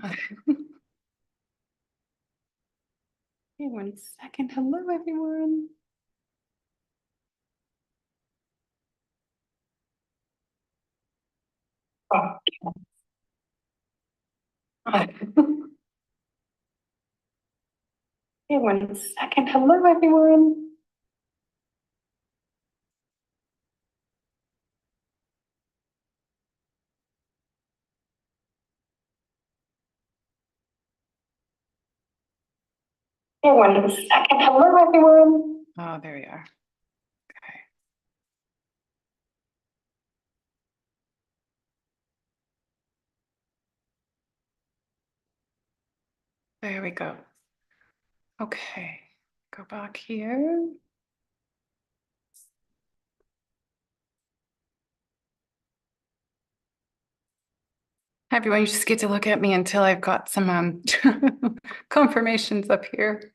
Okay, 1 second. Hello, everyone. Okay, 1 second. Hello, everyone. Okay, 1 second. Hello, everyone. Oh, there we are. Okay. There we go. Okay, go back here. Everyone, you just get to look at me until I've got some confirmations up here.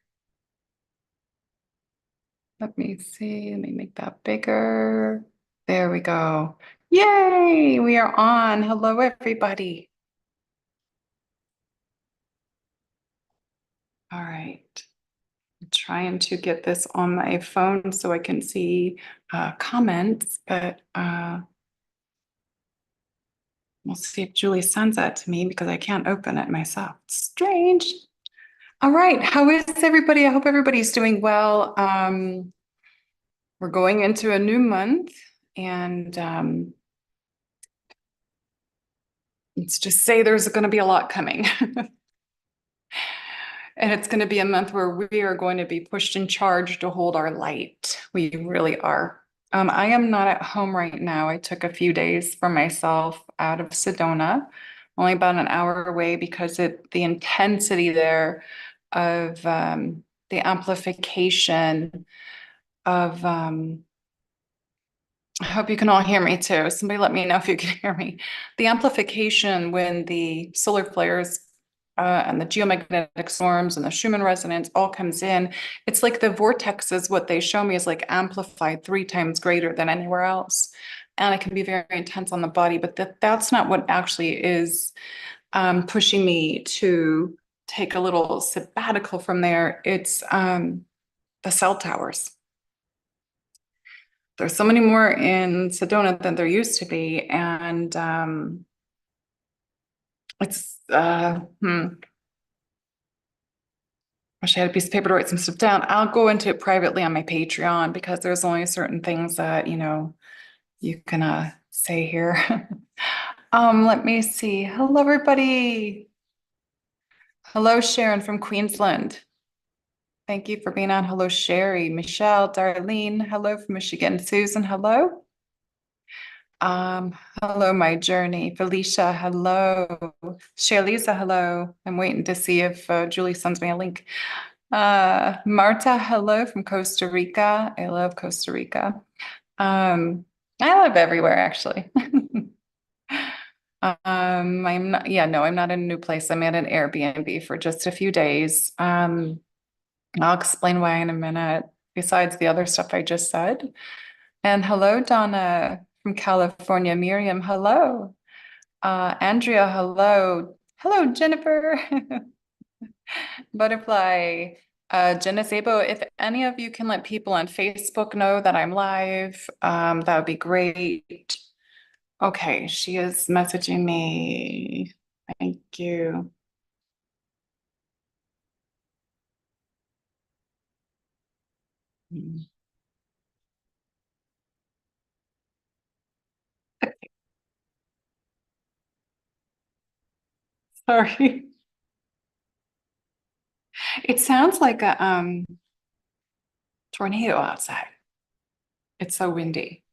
Let me see. Let me make that bigger. There we go. Yay, we are on. Hello, everybody. All right. I'm trying to get this on my phone so I can see comments, but we'll see if Julie sends that to me because I can't open it myself. Strange. All right. How is everybody? I hope everybody's doing well. We're going into a new month, and let's just say there's going to be a lot coming. And it's going to be a month where we are going to be pushed in charge to hold our light. We really are. I am not at home right now. I took a few days for myself out of Sedona, only about an hour away because the intensity there of the amplification of I hope you can all hear me too. Somebody let me know if you can hear me. The amplification when the solar flares and the geomagnetic storms and the Schumann resonance all comes in, it's like the vortexes, what they show me is like amplified 3 times greater than anywhere else. And it can be very intense on the body, but that's not what actually is pushing me to take a little sabbatical from there. It's the cell towers. There's so many more in Sedona than there used to be. And it's, wish I had a piece of paper to write some stuff down. I'll go into it privately on my Patreon because there's only certain things that, you can say here. Let me see. Hello, everybody. Hello, Sharon from Queensland. Thank you for being on. Hello, Sherry, Michelle, Darlene. Hello from Michigan. Susan, hello. Hello, my journey. Felicia, hello. Shalisa, hello. I'm waiting to see if Julie sends me a link. Marta, hello from Costa Rica. I love Costa Rica. I live everywhere, actually. I'm not in a new place. I'm at an Airbnb for just a few days. I'll explain why in a minute, besides the other stuff I just said. And hello, Donna from California. Miriam, hello. Andrea, hello. Hello, Jennifer. Butterfly. Jenna Sabo, if any of you can let people on Facebook know that I'm live, that would be great. Okay, she is messaging me. Thank you. Sorry. It sounds like a tornado outside. It's so windy.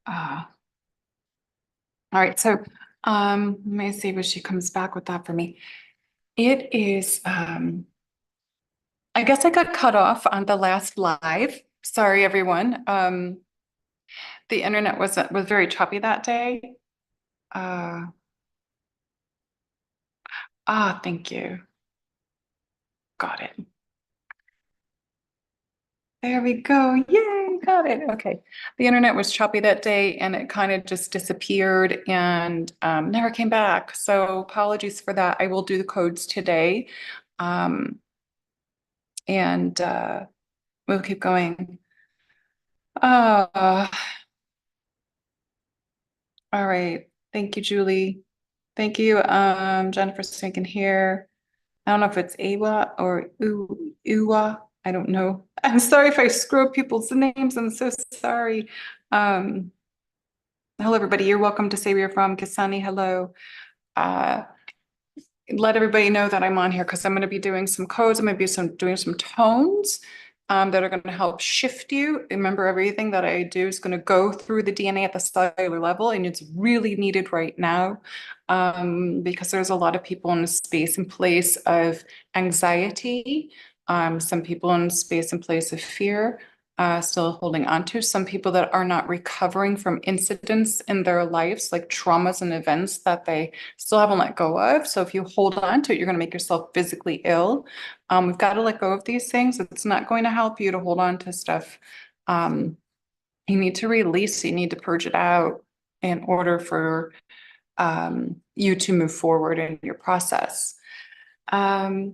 All right, so let me see if she comes back with that for me. It is I guess I got cut off on the last live. Sorry, everyone. The internet was very choppy that day. Thank you. Got it. There we go. Yay, got it. Okay. The internet was choppy that day and it kind of just disappeared and never came back. So apologies for that. I will do the codes today. Um, and we'll keep going. Uh, all right. Thank you, Julie. Thank you, Jennifer Stinkin here. I don't know if it's Awa or Uwa. I don't know. I'm sorry if I screw up people's names. I'm so sorry. Um, hello, everybody. You're welcome to say where you're from. Kisani, hello. Uh, let everybody know that I'm on here because I'm going to be doing some codes. I'm going to be doing some tones that are going to help shift you. Remember, everything that I do is going to go through the DNA at the cellular level, and it's really needed right now because there's a lot of people in a space and place of anxiety, some people in space and place of fear. Still holding on to some people that are not recovering from incidents in their lives, like traumas and events that they still haven't let go of. So if you hold on to it, you're going to make yourself physically ill. We've got to let go of these things. It's not going to help you to hold on to stuff. You need to release, you need to purge it out in order for you to move forward in your process. Hello,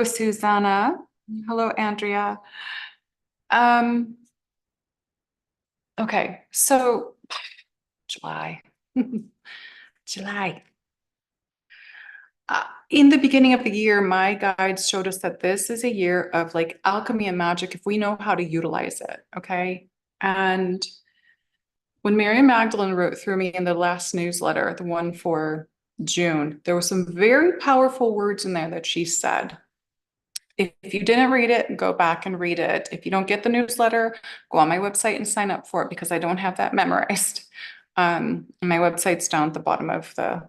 Susanna. Hello, Andrea. Okay, so July. July. In the beginning of the year, my guides showed us that this is a year of like alchemy and magic if we know how to utilize it. Okay. And when Mary Magdalene wrote through me in the last newsletter, the one for June, there were some very powerful words in there that she said. If you didn't read it, go back and read it. If you don't get the newsletter, go on my website and sign up for it because I don't have that memorized. My website's down at the bottom of the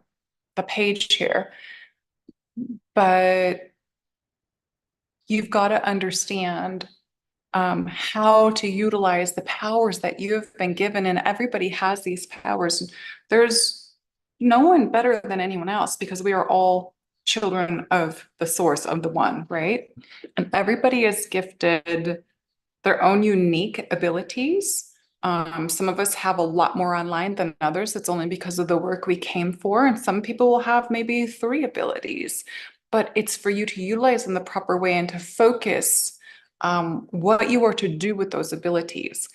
page here. But you've got to understand how to utilize the powers that you've been given, and everybody has these powers. There's no one better than anyone else because we are all children of the source of the one, right? And everybody is gifted their own unique abilities. Some of us have a lot more online than others. It's only because of the work we came for. And some people will have maybe 3 abilities, but it's for you to utilize in the proper way and to focus what you are to do with those abilities.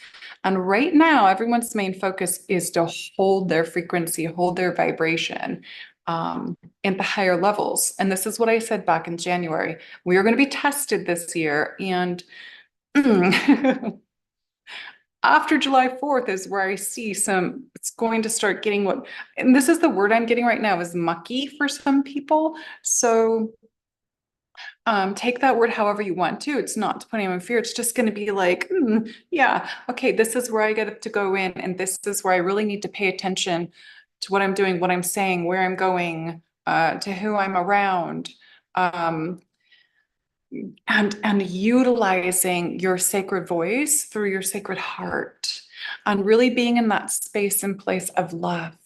And right now, everyone's main focus is to hold their frequency, hold their vibration in the higher levels. And this is what I said back in January. We are going to be tested this year. And after July 4th is where I see it's going to start getting and this is the word I'm getting right now is mucky for some people. So take that word however you want to. It's not to put anyone in fear. It's just going to be like, yeah, okay, this is where I get to go in. And this is where I really need to pay attention to what I'm doing, what I'm saying, where I'm going, to who I'm around. And utilizing your sacred voice through your sacred heart and really being in that space and place of love,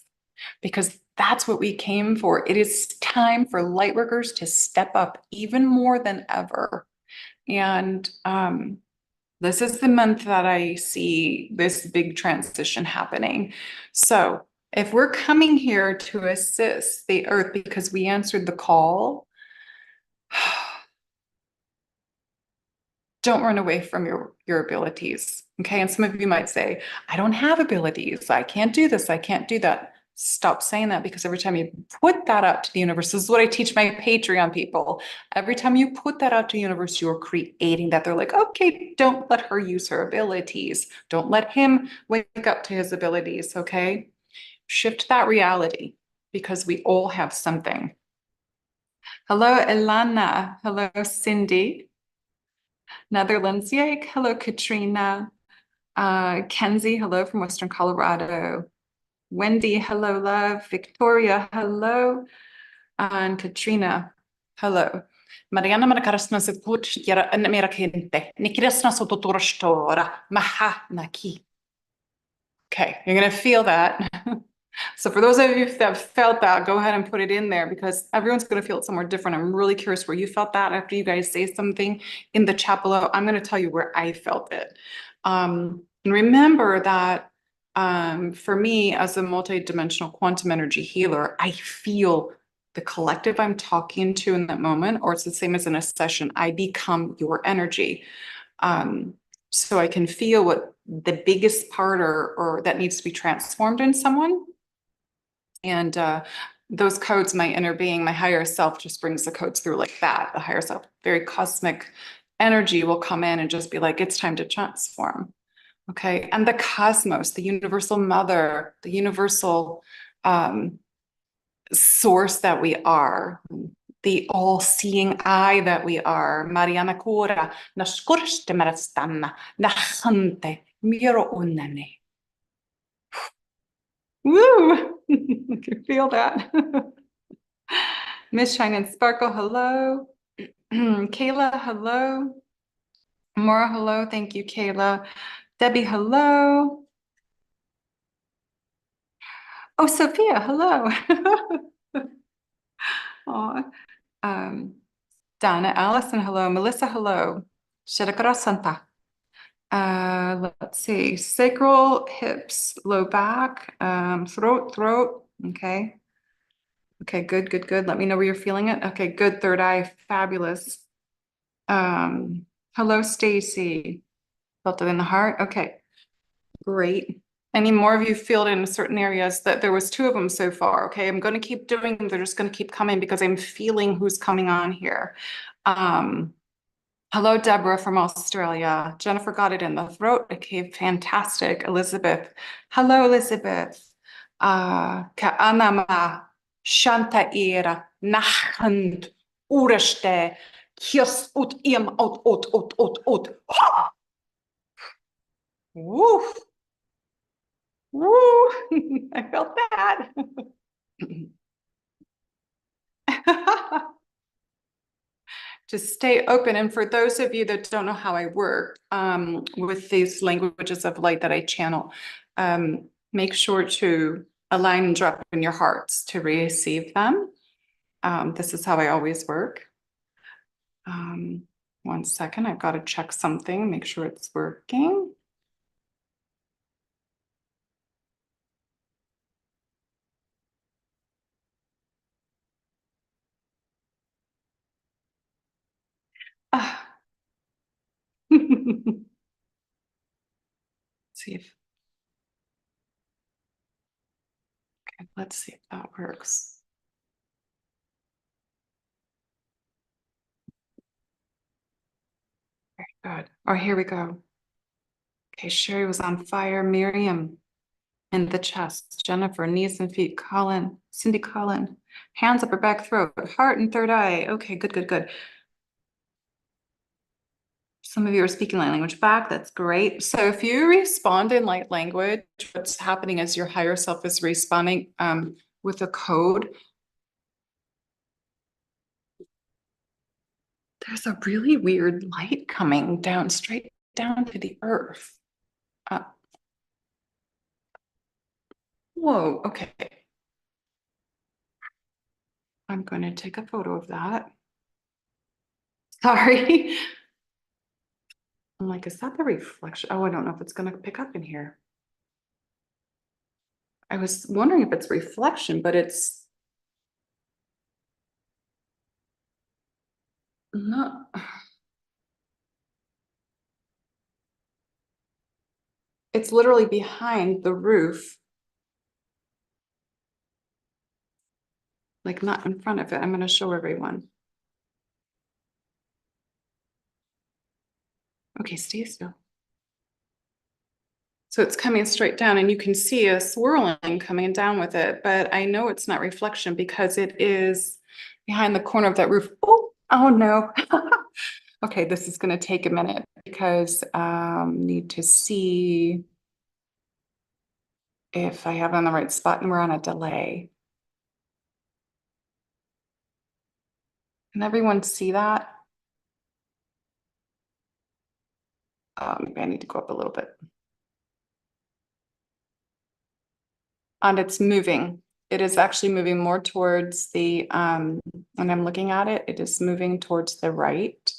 because that's what we came for. It is time for light workers to step up even more than ever. And this is the month that I see this big transition happening. So if we're coming here to assist the earth because we answered the call, don't run away from your abilities. Okay. And some of you might say, I don't have abilities. I can't do this. I can't do that. Stop saying that, because every time you put that out to the universe, this is what I teach my Patreon people. Every time you put that out to the universe, you're creating that. They're like, okay, don't let her use her abilities. Don't let him wake up to his abilities. Okay. Shift that reality because we all have something. Hello, Ilana. Hello, Cindy. Netherlands, yay. Hello, Katrina. Kenzie, hello from Western Colorado. Wendy, hello, love. Victoria, hello. And Katrina, hello. Mariana Marakarasna se puch yara mera kente. Nikirasna so totorastora. Maha naki. Okay, you're gonna feel that. So for those of you that felt that, go ahead and put it in there because everyone's going to feel it somewhere different. I'm really curious where you felt that after you guys say something in the chat below. I'm going to tell you where I felt it. And remember that for me as a multidimensional quantum energy healer, I feel the collective I'm talking to in that moment, or it's the same as in a session. I become your energy. So I can feel what the biggest part or that needs to be transformed in someone. And those codes, my inner being, my higher self just brings the codes through like that. The higher self, very cosmic energy will come in and just be like, it's time to transform. Okay. And the cosmos, the universal mother, the universal source that we are, the all-seeing eye that we are. Mariana Kura, naskurste marastanna, nahante, miro unane. Woo! I can feel that. Miss Shine and Sparkle, hello. Kayla, hello. Maura, hello. Thank you, Kayla. Debbie, hello. Oh, Sophia, hello. Aw. Donna, Allison, hello. Melissa, hello. Shirikara Santa. Let's see. Sacral, hips, low back, throat. Okay. Okay, good, good, good. Let me know where you're feeling it. Okay, good. Third eye, fabulous. Hello, Stacy. Felt it in the heart. Okay, great. Any more of you feel it in certain areas? That there was two of them so far. Okay, I'm going to keep doing them. They're just going to keep coming because I'm feeling who's coming on here. Hello, Deborah from Australia. Jennifer got it in the throat. Okay, fantastic. Elizabeth. Hello, Elizabeth. Ka'anama, Shanta era, Nachand, Ureste, Kios ut im ut. Woo! Woo! I felt that. Just stay open. And for those of you that don't know how I work with these languages of light that I channel, make sure to align and drop in your hearts to receive them. This is how I always work. 1 second, I've got to check something, make sure it's working. See if, okay, let's see if that works. Very good. Oh, here we go. Okay, Sherry was on fire. Miriam in the chest. Jennifer, knees and feet. Colin, Cindy Colin, hands up her back, throat, heart and third eye. Okay, good, good, good. Some of you are speaking light language back. That's great. So if you respond in light language, what's happening is your higher self is responding with a code. There's a really weird light coming down, straight down to the earth. Whoa, okay. I'm going to take a photo of that. Sorry. I'm like, is that the reflection? Oh, I don't know if it's going to pick up in here. I was wondering if it's reflection, but it's not. It's literally behind the roof. Like not in front of it. I'm going to show everyone. Okay, stay still. So it's coming straight down and you can see a swirling coming down with it, but I know it's not reflection because it is behind the corner of that roof. Oh no. Okay, this is going to take a minute because need to see if I have it on the right spot and we're on a delay. Can everyone see that? Maybe I need to go up a little bit. and it's moving. It is actually moving more towards the, when I'm looking at it, it is moving towards the right.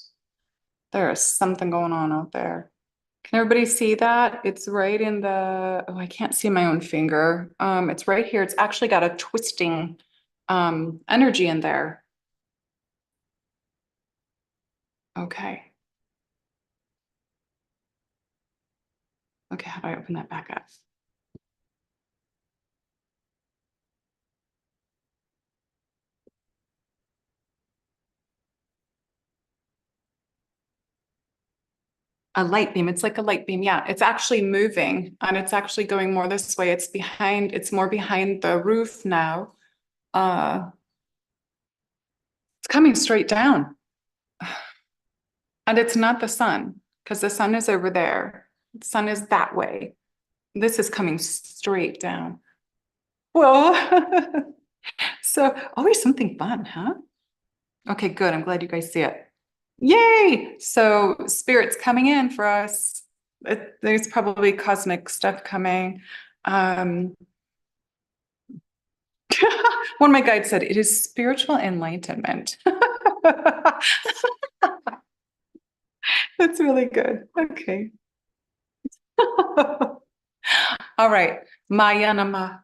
There is something going on out there. Can everybody see that? It's right in the, oh, I can't see my own finger. It's right here. It's actually got a twisting energy in there. Okay. Okay, how do I open that back up? A light beam. It's like a light beam. Yeah, it's actually moving and it's actually going more this way. It's behind, it's more behind the roof now. It's coming straight down. And it's not the sun because the sun is over there. The sun is that way. This is coming straight down. Well, so always something fun, huh? Okay, good. I'm glad you guys see it. Yay! So spirit's coming in for us. There's probably cosmic stuff coming. One of my guides said it is spiritual enlightenment. That's really good. Okay. All right. Mayanama.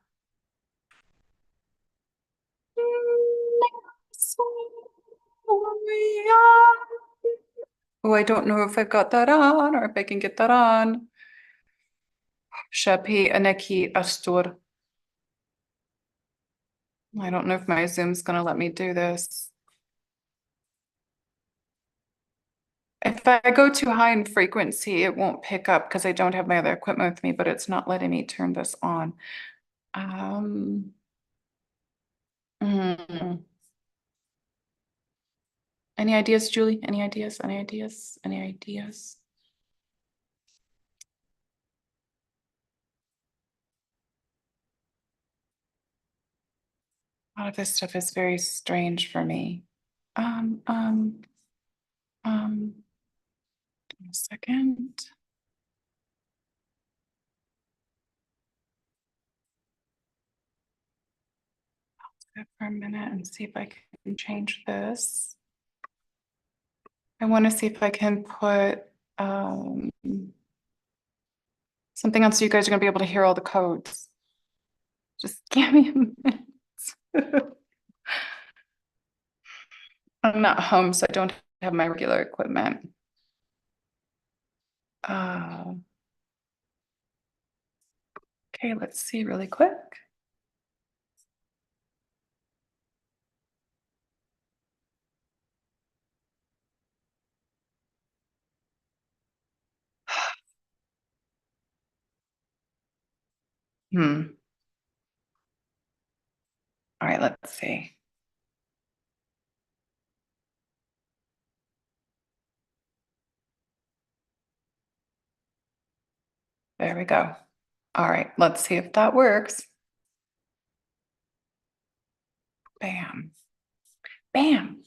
Oh, I don't know if I've got that on or if I can get that on. Shapi Aneki Astur. I don't know if my Zoom's going to let me do this. If I go too high in frequency, it won't pick up because I don't have my other equipment with me, but it's not letting me turn this on. Mm. Any ideas, Julie? Any ideas? Any ideas? Any ideas? A lot of this stuff is very strange for me. A second. I'll sit for a minute and see if I can change this. I want to see if I can put something else so you guys are going to be able to hear all the codes. Just give me a minute. I'm not home, so I don't have my regular equipment. Okay, let's see really quick. All right, let's see. There we go. All right, let's see if that works. Bam. Bam.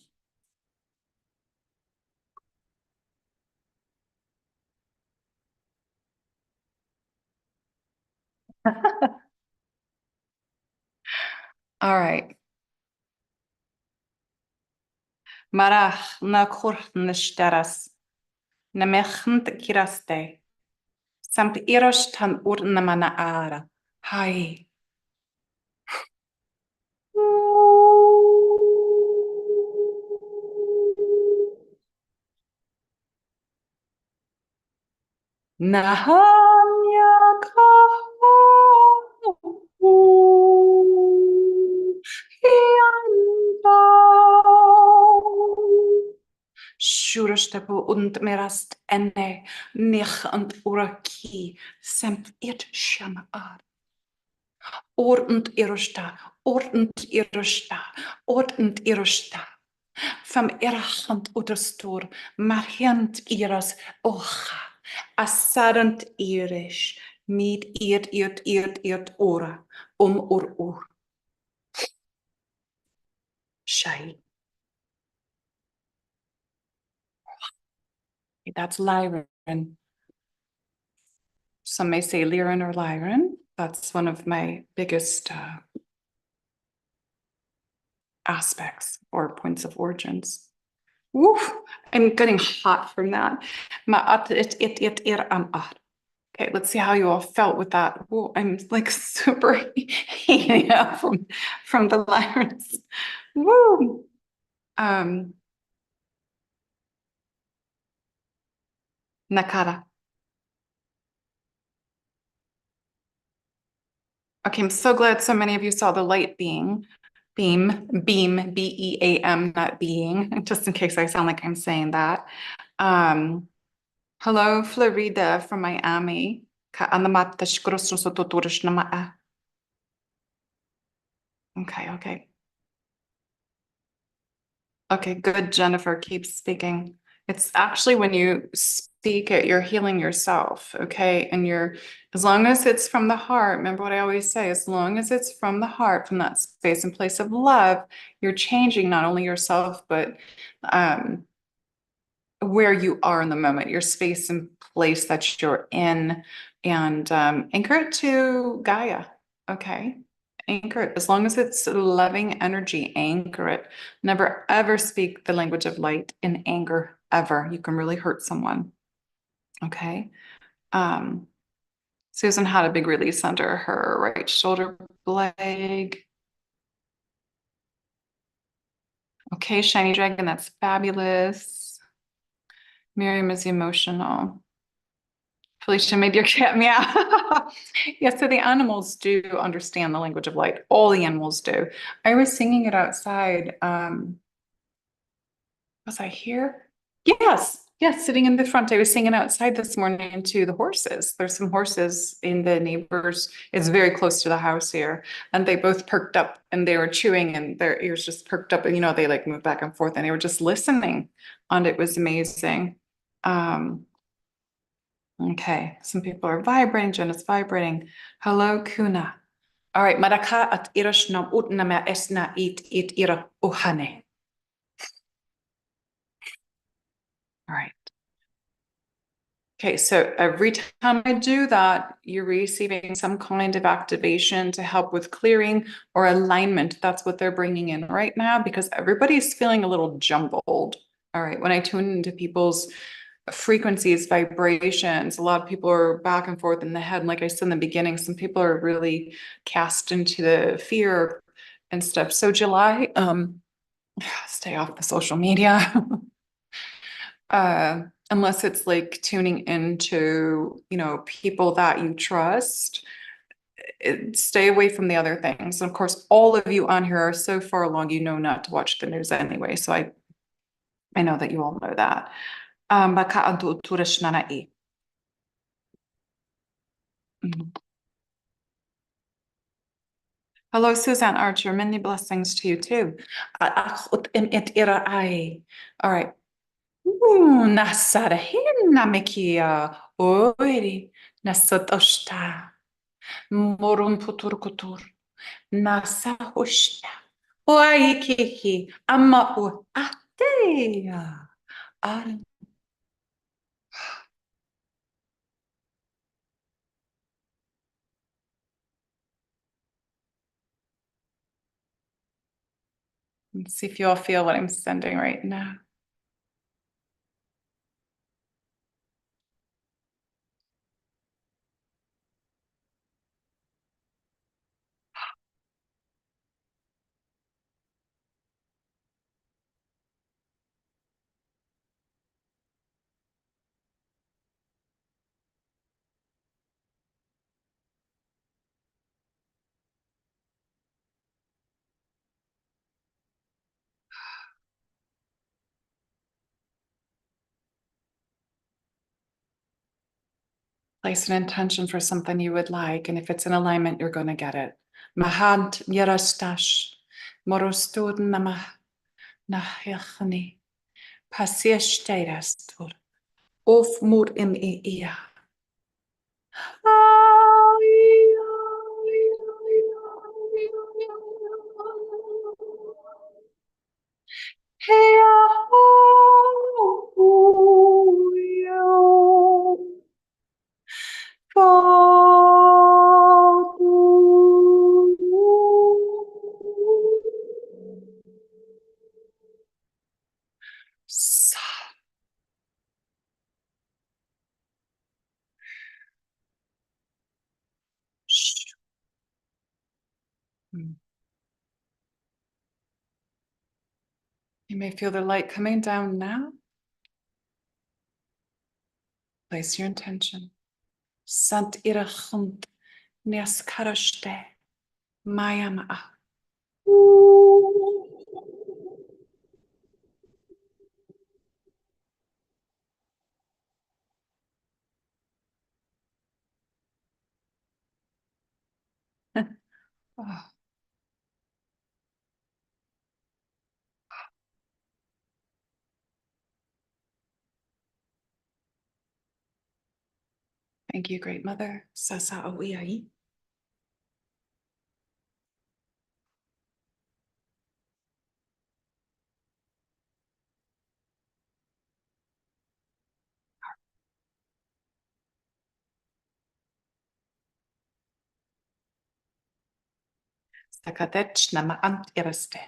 All right. Marach na kurtnishtaras. Namechnt kiraste. Samt iros tan urnamana ara. Hi. Nahamya kahu. Shurashtapu und merast enne nich und uraki samt it shamar. Ordent irosta, ordent irosta, ordent irosta. Fam erachant utrastur, marhant iras ocha, asarant irish, mid irt ora, ur. Shai. That's Lyran. Some may say Liran or Lyran. That's one of my biggest aspects or points of origins. Woo! I'm getting hot from that. Okay, let's see how you all felt with that. Woo, I'm like super heating up from the larynx. Woo! Nakara. Okay, I'm so glad so many of you saw the light beam, B-E-A-M, not being, just in case I sound like I'm saying that. Hello, Florida from Miami. Okay, okay. Okay, good, Jennifer. Keep speaking. It's actually when you speak it, you're healing yourself, okay? And you're, as long as it's from the heart, remember what I always say, as long as it's from the heart, from that space and place of love, you're changing not only yourself, but where you are in the moment, your space and place that you're in, and anchor it to Gaia, okay? Anchor it. As long as it's loving energy, anchor it. Never ever speak the language of light in anger, ever. You can really hurt someone, okay? Susan had a big release under her right shoulder blade. Okay, Shiny Dragon, that's fabulous. Miriam is emotional. Felicia made your cat meow. Yes, so the animals do understand the language of light. All the animals do. I was singing it outside. Was I here? Yes, yes, sitting in the front. I was singing outside this morning to the horses. There's some horses in the neighbors. It's very close to the house here. And they both perked up and they were chewing and their ears just perked up. And, they like moved back and forth and they were just listening. And it was amazing. Okay, some people are vibrating. Jen is vibrating. Hello, Kuna. All right, Maraka at irashnam utnama esna it ira uhane. All right. Okay, so every time I do that, you're receiving some kind of activation to help with clearing or alignment. That's what they're bringing in right now because everybody's feeling a little jumbled. All right, when I tune into people's frequencies, vibrations, a lot of people are back and forth in the head. And like I said in the beginning, some people are really cast into the fear and stuff. So July, stay off the social media. Unless it's like tuning into, people that you trust, stay away from the other things. And of course, all of you on here are so far along, not to watch the news anyway. So I know that you all know that. Mhm. Hello, Suzanne Archer. Many blessings to you too. All right. Nasarahin namikia. Oiri. Nasatoshta. Morun putur kutur. Nasahushta. Oaikiki. Amma u ateya. Let's see if you all feel what I'm sending right now. Place an intention for something you would like, and if it's in alignment, you're going to get it. Mahad yarastash, morostud namah nahechni, pasiesteirastur, of mur im ia. may feel the light coming down now. Place your intention. Sant irachund neskarashte mayama. Oh, thank you, Great Mother. Sasa awiai. Sakadech nama ant iraste.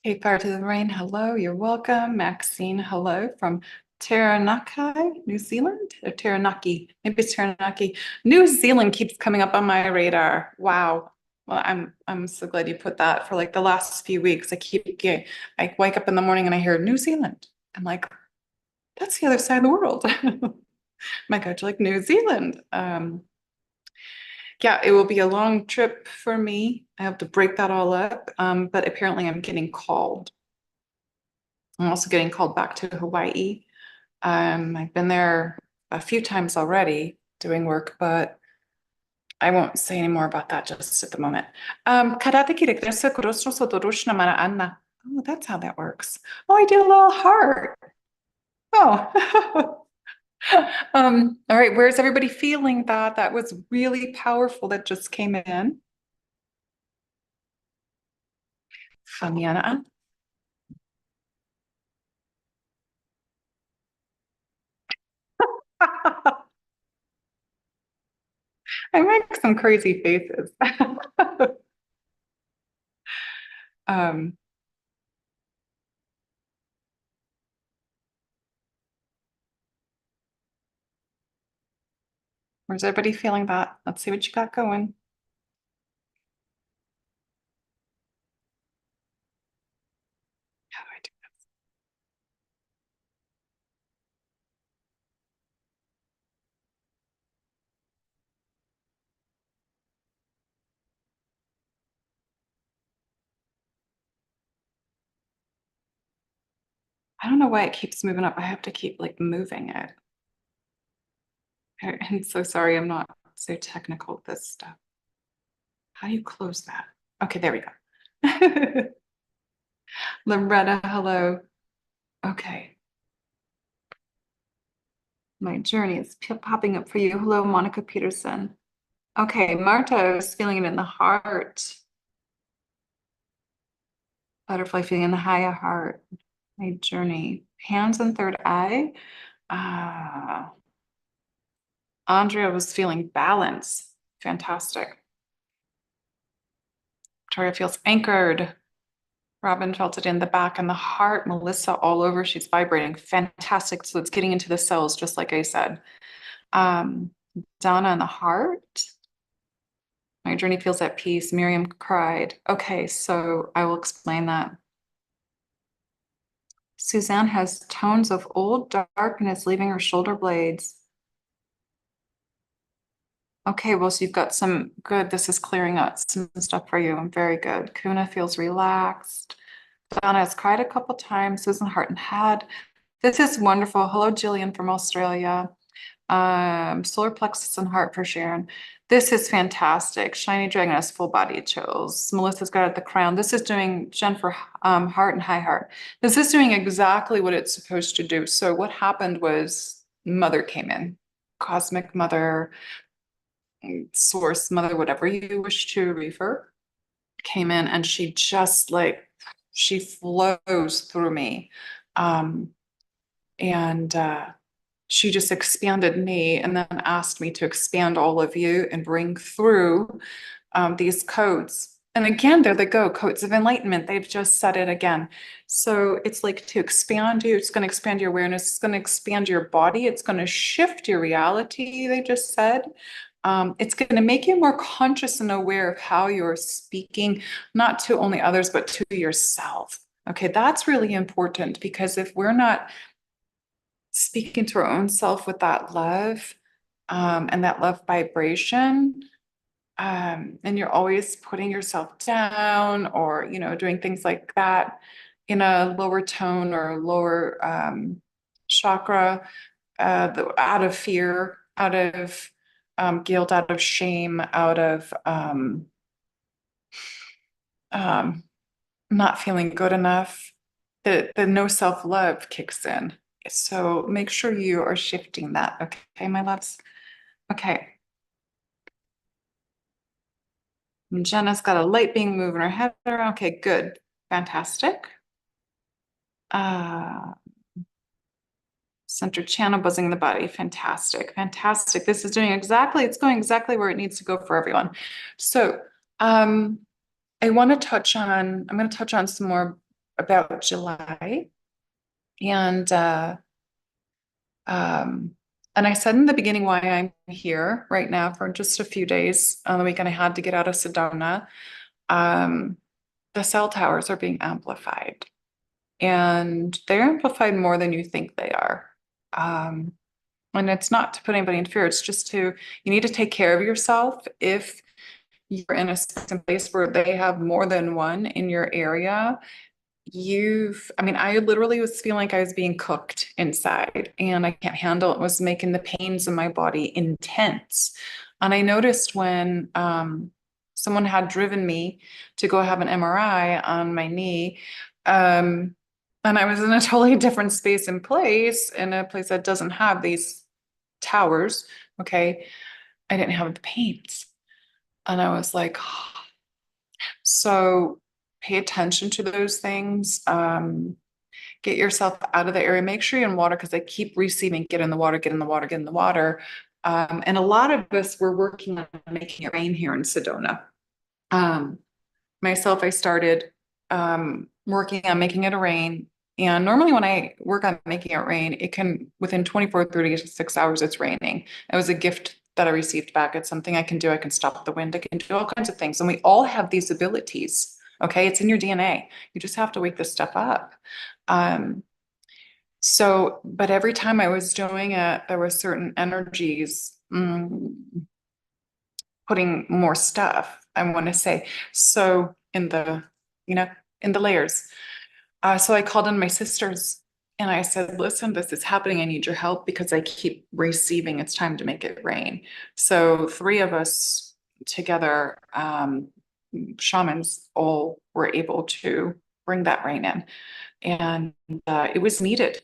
Hey, Fire to the Rain, hello, you're welcome. Maxine, hello from Taranaki, New Zealand, or Taranaki, maybe it's Taranaki. New Zealand keeps coming up on my radar. Wow. Well, I'm so glad you put that. For like the last few weeks. I wake up in the morning and I hear New Zealand. I'm like, that's the other side of the world. My God, you like New Zealand. Yeah, it will be a long trip for me. I have to break that all up. But apparently I'm getting called. I'm also getting called back to Hawaii. I've been there a few times already doing work, but I won't say any more about that just at the moment. Oh, that's how that works. Oh, I did a little heart. Oh. All right, where's everybody feeling that? That was really powerful that just came in. Famiana. I make some crazy faces. Um, where's everybody feeling that? Let's see what you got going. How do I do this? I don't know why it keeps moving up. I have to keep like moving it. I'm so sorry, I'm not so technical with this stuff. How do you close that? Okay, there we go. Loretta, hello. Okay. My journey is popping up for you. Hello, Monica Peterson. Okay, Marta is feeling it in the heart. Butterfly feeling in the higher heart. My journey. Hands and third eye. Andrea was feeling balance. Fantastic. Victoria feels anchored. Robin felt it in the back and the heart. Melissa all over. She's vibrating. Fantastic. So it's getting into the cells, just like I said. Donna in the heart. My journey feels at peace. Miriam cried. Okay, so I will explain that. Suzanne has tones of old darkness leaving her shoulder blades. Okay, well, so you've got some good. This is clearing up some stuff for you. Very good. Kuna feels relaxed. Donna has cried a couple times. Susan heart and head. This is wonderful. Hello, Jillian from Australia. Solar plexus and heart for Sharon. This is fantastic. Shiny Dragon has full body chills. Melissa's got at the crown. This is doing Jennifer heart and high heart. This is doing exactly what it's supposed to do. So what happened was mother came in, cosmic mother, source mother, whatever you wish to refer, came in and she just like, she flows through me. And she just expanded me and then asked me to expand all of you and bring through these codes. And again, there they go, codes of enlightenment. They've just said it again. So it's like to expand you, it's going to expand your awareness, it's going to expand your body, it's going to shift your reality, they just said. It's going to make you more conscious and aware of how you're speaking, not to only others, but to yourself. Okay, that's really important, because if we're not speaking to our own self with that love, and that love vibration, and you're always putting yourself down, or, doing things like that in a lower tone or lower chakra, out of fear, out of guilt, out of shame, out of um, not feeling good enough, the no self-love kicks in. So make sure you are shifting that. Okay, my loves. Okay. And Jenna's got a light being moved in her head around. Okay, good. Fantastic. Center channel buzzing in the body. Fantastic. Fantastic. This is doing exactly, it's going exactly where it needs to go for everyone. So, I want to touch on, I'm going to touch on some more about July. And, and I said in the beginning why I'm here right now for just a few days on the weekend. I had to get out of Sedona. The cell towers are being amplified, and they're amplified more than you think they are. And it's not to put anybody in fear. It's just you need to take care of yourself. If you're in a place where they have more than one in your area, I literally was feeling like I was being cooked inside, and I can't handle it. It was making the pains in my body intense. And I noticed when someone had driven me to go have an MRI on my knee, and I was in a totally different space and place, in a place that doesn't have these towers. Okay. I didn't have the pains. And I was like, so pay attention to those things. Get yourself out of the area. Make sure you're in water, because I keep receiving, get in the water, get in the water, get in the water. And a lot of us were working on making it rain here in Sedona. Myself, I started working on making it rain. And normally when I work on making it rain, it can, within 24, 36 hours, it's raining. It was a gift that I received back. It's something I can do. I can stop the wind. I can do all kinds of things. And we all have these abilities. Okay. It's in your DNA. You just have to wake this stuff up. But every time I was doing it, there were certain energies, putting more stuff, I want to say. So in the, in the layers. So I called in my sisters and I said, listen, this is happening. I need your help, because I keep receiving, it's time to make it rain. So 3 of us together, shamans, all were able to bring that rain in. And it was needed.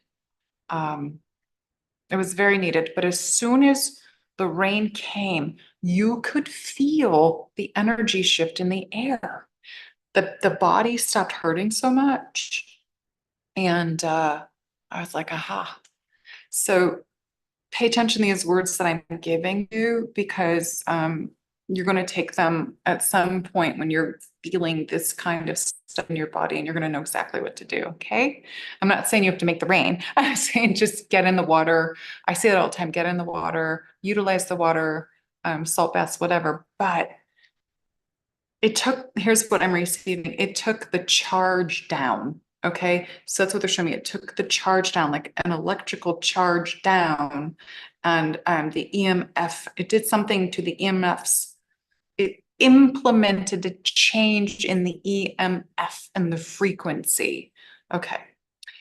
It was very needed. But as soon as the rain came, you could feel the energy shift in the air. The body stopped hurting so much. And I was like, aha. So pay attention to these words that I'm giving you, because you're going to take them at some point when you're feeling this kind of stuff in your body, and you're going to know exactly what to do. Okay. I'm not saying you have to make the rain. I'm saying just get in the water. I say it all the time, get in the water, utilize the water, salt baths, whatever. But here's what I'm receiving. It took the charge down. Okay. So that's what they're showing me. It took the charge down, like an electrical charge down. And the EMF, it did something to the EMFs. It implemented a change in the EMF and the frequency. Okay.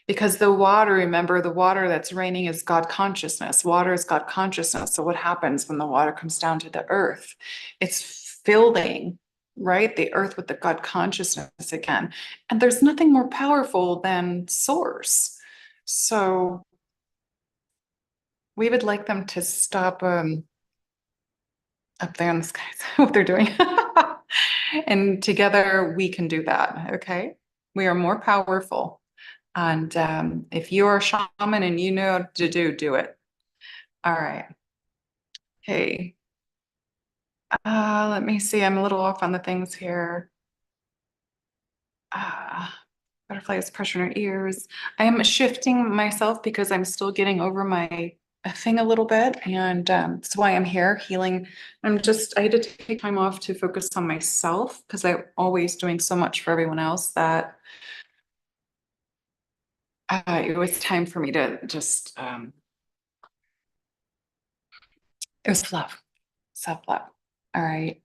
Because the water, remember, the water that's raining is God consciousness. Water is God consciousness. So what happens when the water comes down to the earth? It's filling, right, the earth with the God consciousness again. And there's nothing more powerful than source. So we would like them to stop up there in the skies, what they're doing. And together we can do that. Okay. We are more powerful. And if you're a shaman and you know what to do it. All right. Okay. Let me see. I'm a little off on the things here. Butterflies, pressure in our ears. I am shifting myself because I'm still getting over my thing a little bit, and that's why I'm here healing. I had to take time off to focus on myself because I'm always doing so much for everyone else that it was time for me to just it was love, self-love. All right.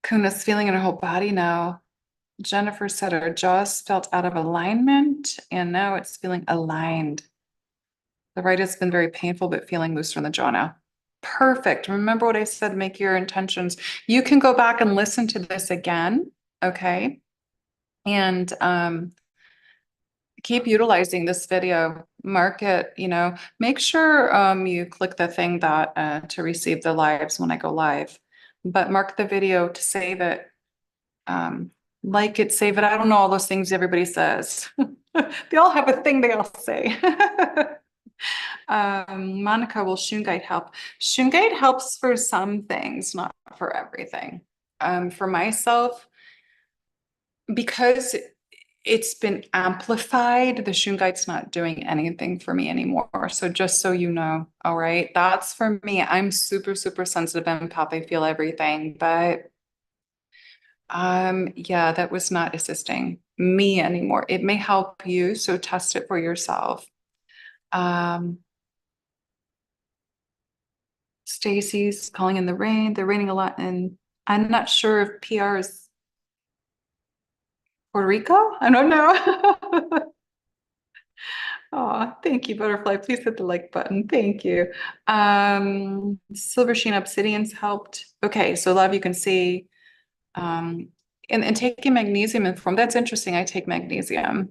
Kuna's feeling in her whole body now. Jennifer said her jaws felt out of alignment and now it's feeling aligned. The right has been very painful, but feeling looser in the jaw now. Perfect. Remember what I said, make your intentions. You can go back and listen to this again. Okay. And keep utilizing this video, mark it, make sure you click the thing that to receive the lives when I go live, but mark the video to save it, like it, save it. I don't know all those things everybody says. They all have a thing they all say. Monica, will Shungite help? Shungite helps for some things, not for everything. For myself, because it's been amplified, the Shungite's not doing anything for me anymore. So just so you know, all right, that's for me. I'm super, super sensitive empath. I feel everything, but yeah, that was not assisting me anymore. It may help you, so test it for yourself. Stacy's calling in the rain. They're raining a lot, and I'm not sure if PR is Puerto Rico. I don't know. Oh, thank you, Butterfly. Please hit the like button. Thank you. Silver Sheen Obsidians helped. Okay, so love, you can see. And taking magnesium in form, that's interesting. I take magnesium.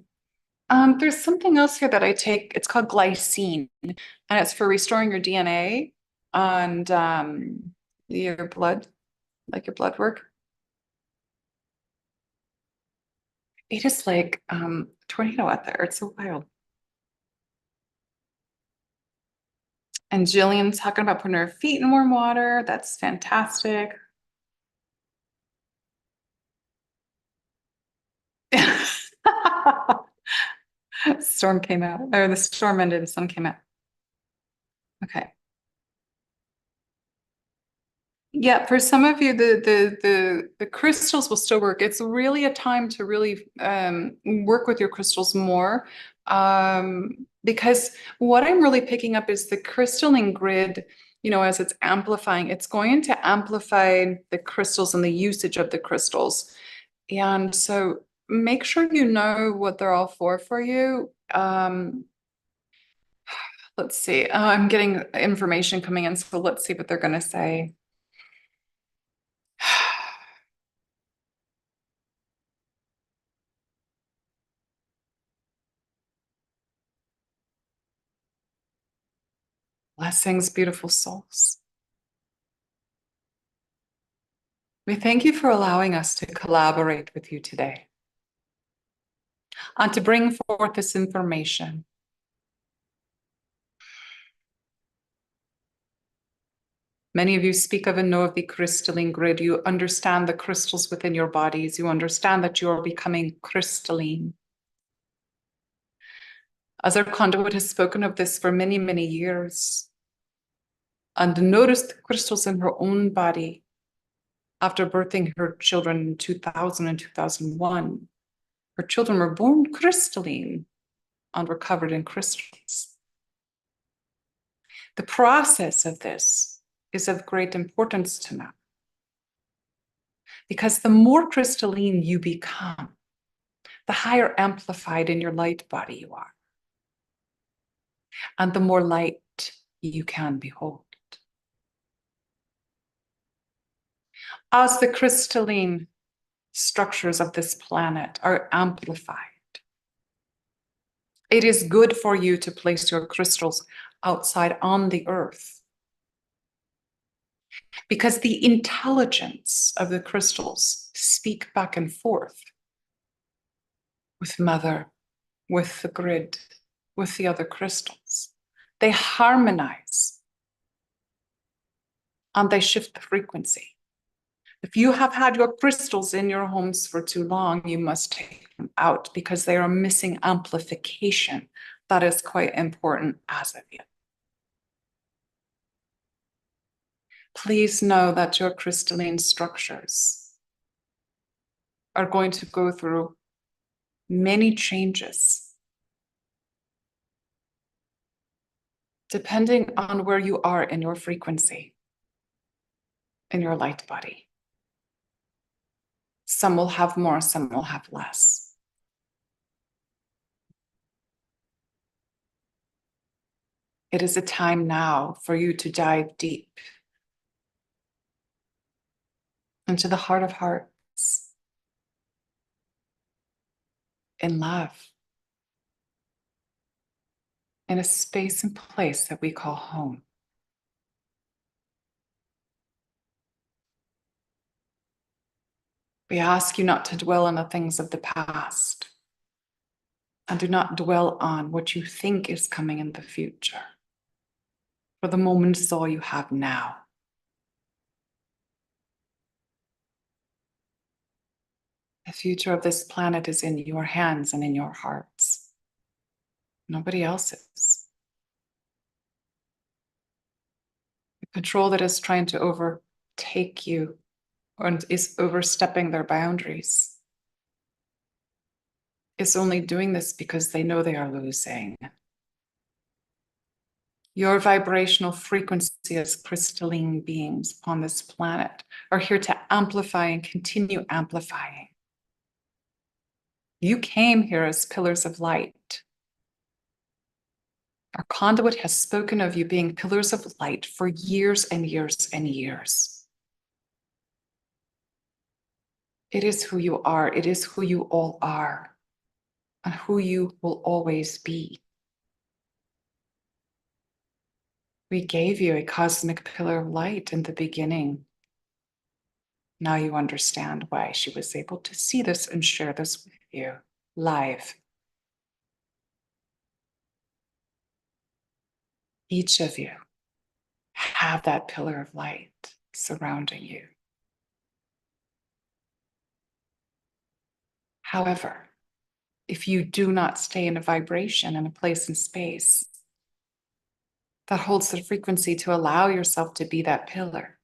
There's something else here that I take. It's called glycine, and it's for restoring your DNA and your blood, like your blood work. It is like tornado out there. It's so wild. And Jillian's talking about putting her feet in warm water. That's fantastic. Storm came out, or the storm ended, the sun came out. Okay. Yeah, for some of you, the crystals will still work. It's really a time to really work with your crystals more. Because what I'm really picking up is the crystalline grid, as it's amplifying, it's going to amplify the crystals and the usage of the crystals. And so make sure you know what they're all for you. Let's see. I'm getting information coming in, so let's see what they're going to say. Blessings, beautiful souls. We thank you for allowing us to collaborate with you today and to bring forth this information. Many of you speak of and know of the crystalline grid. You understand the crystals within your bodies. You understand that you are becoming crystalline. As our conduit has spoken of this for many, many years, and noticed the crystals in her own body after birthing her children in 2000 and 2001. Her children were born crystalline and were covered in crystals. The process of this is of great importance to know, because the more crystalline you become, the higher amplified in your light body you are, and the more light you can behold. As the crystalline structures of this planet are amplified, it is good for you to place your crystals outside on the earth, because the intelligence of the crystals speak back and forth with Mother, with the grid, with the other crystals. They harmonize and they shift the frequency. If you have had your crystals in your homes for too long, you must take them out because they are missing amplification. That is quite important as of yet. Please know that your crystalline structures are going to go through many changes depending on where you are in your frequency, in your light body. Some will have more, some will have less. It is a time now for you to dive deep into the heart of hearts, in love, in a space and place that we call home. We ask you not to dwell on the things of the past and do not dwell on what you think is coming in the future. For the moment is all you have now. The future of this planet is in your hands and in your hearts. Nobody else's. The control that is trying to overtake you and is overstepping their boundaries is only doing this because they know they are losing. Your vibrational frequency as crystalline beings upon this planet are here to amplify and continue amplifying. You came here as pillars of light. Our conduit has spoken of you being pillars of light for years and years and years. It is who you are. It is who you all are and who you will always be. We gave you a cosmic pillar of light in the beginning. Now you understand why she was able to see this and share this with you live. Each of you have that pillar of light surrounding you. However, if you do not stay in a vibration in a place and space that holds the frequency to allow yourself to be that pillar,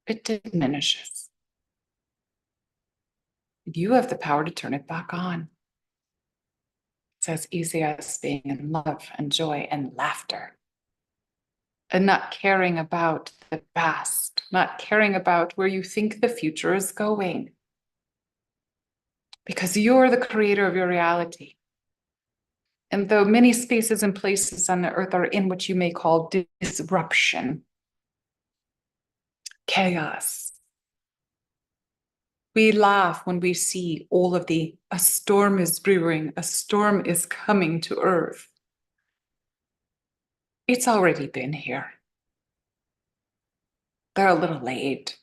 it diminishes. You have the power to turn it back on. It's as easy as being in love and joy and laughter and not caring about the past, not caring about where you think the future is going. Because you're the creator of your reality. And though many spaces and places on the earth are in what you may call disruption, chaos, we laugh when we see all of a storm is brewing, a storm is coming to earth. It's already been here. They're a little late.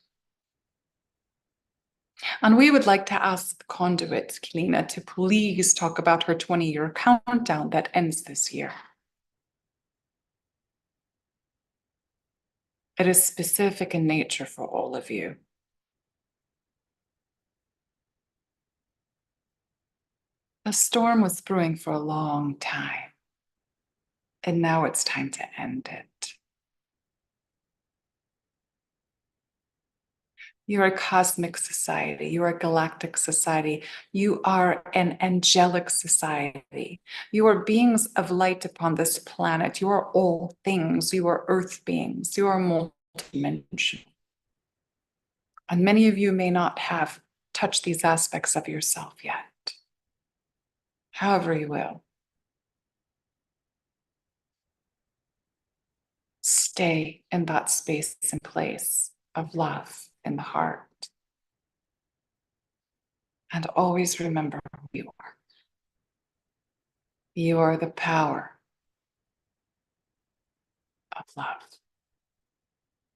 And we would like to ask the Conduit, Keleena, to please talk about her 20-year countdown that ends this year. It is specific in nature for all of you. The storm was brewing for a long time, and now it's time to end it. You're a cosmic society. You're a galactic society. You are an angelic society. You are beings of light upon this planet. You are all things. You are earth beings. You are multidimensional. And many of you may not have touched these aspects of yourself yet. However you will. Stay in that space and place of love in the heart. And always remember who you are. You are the power of love.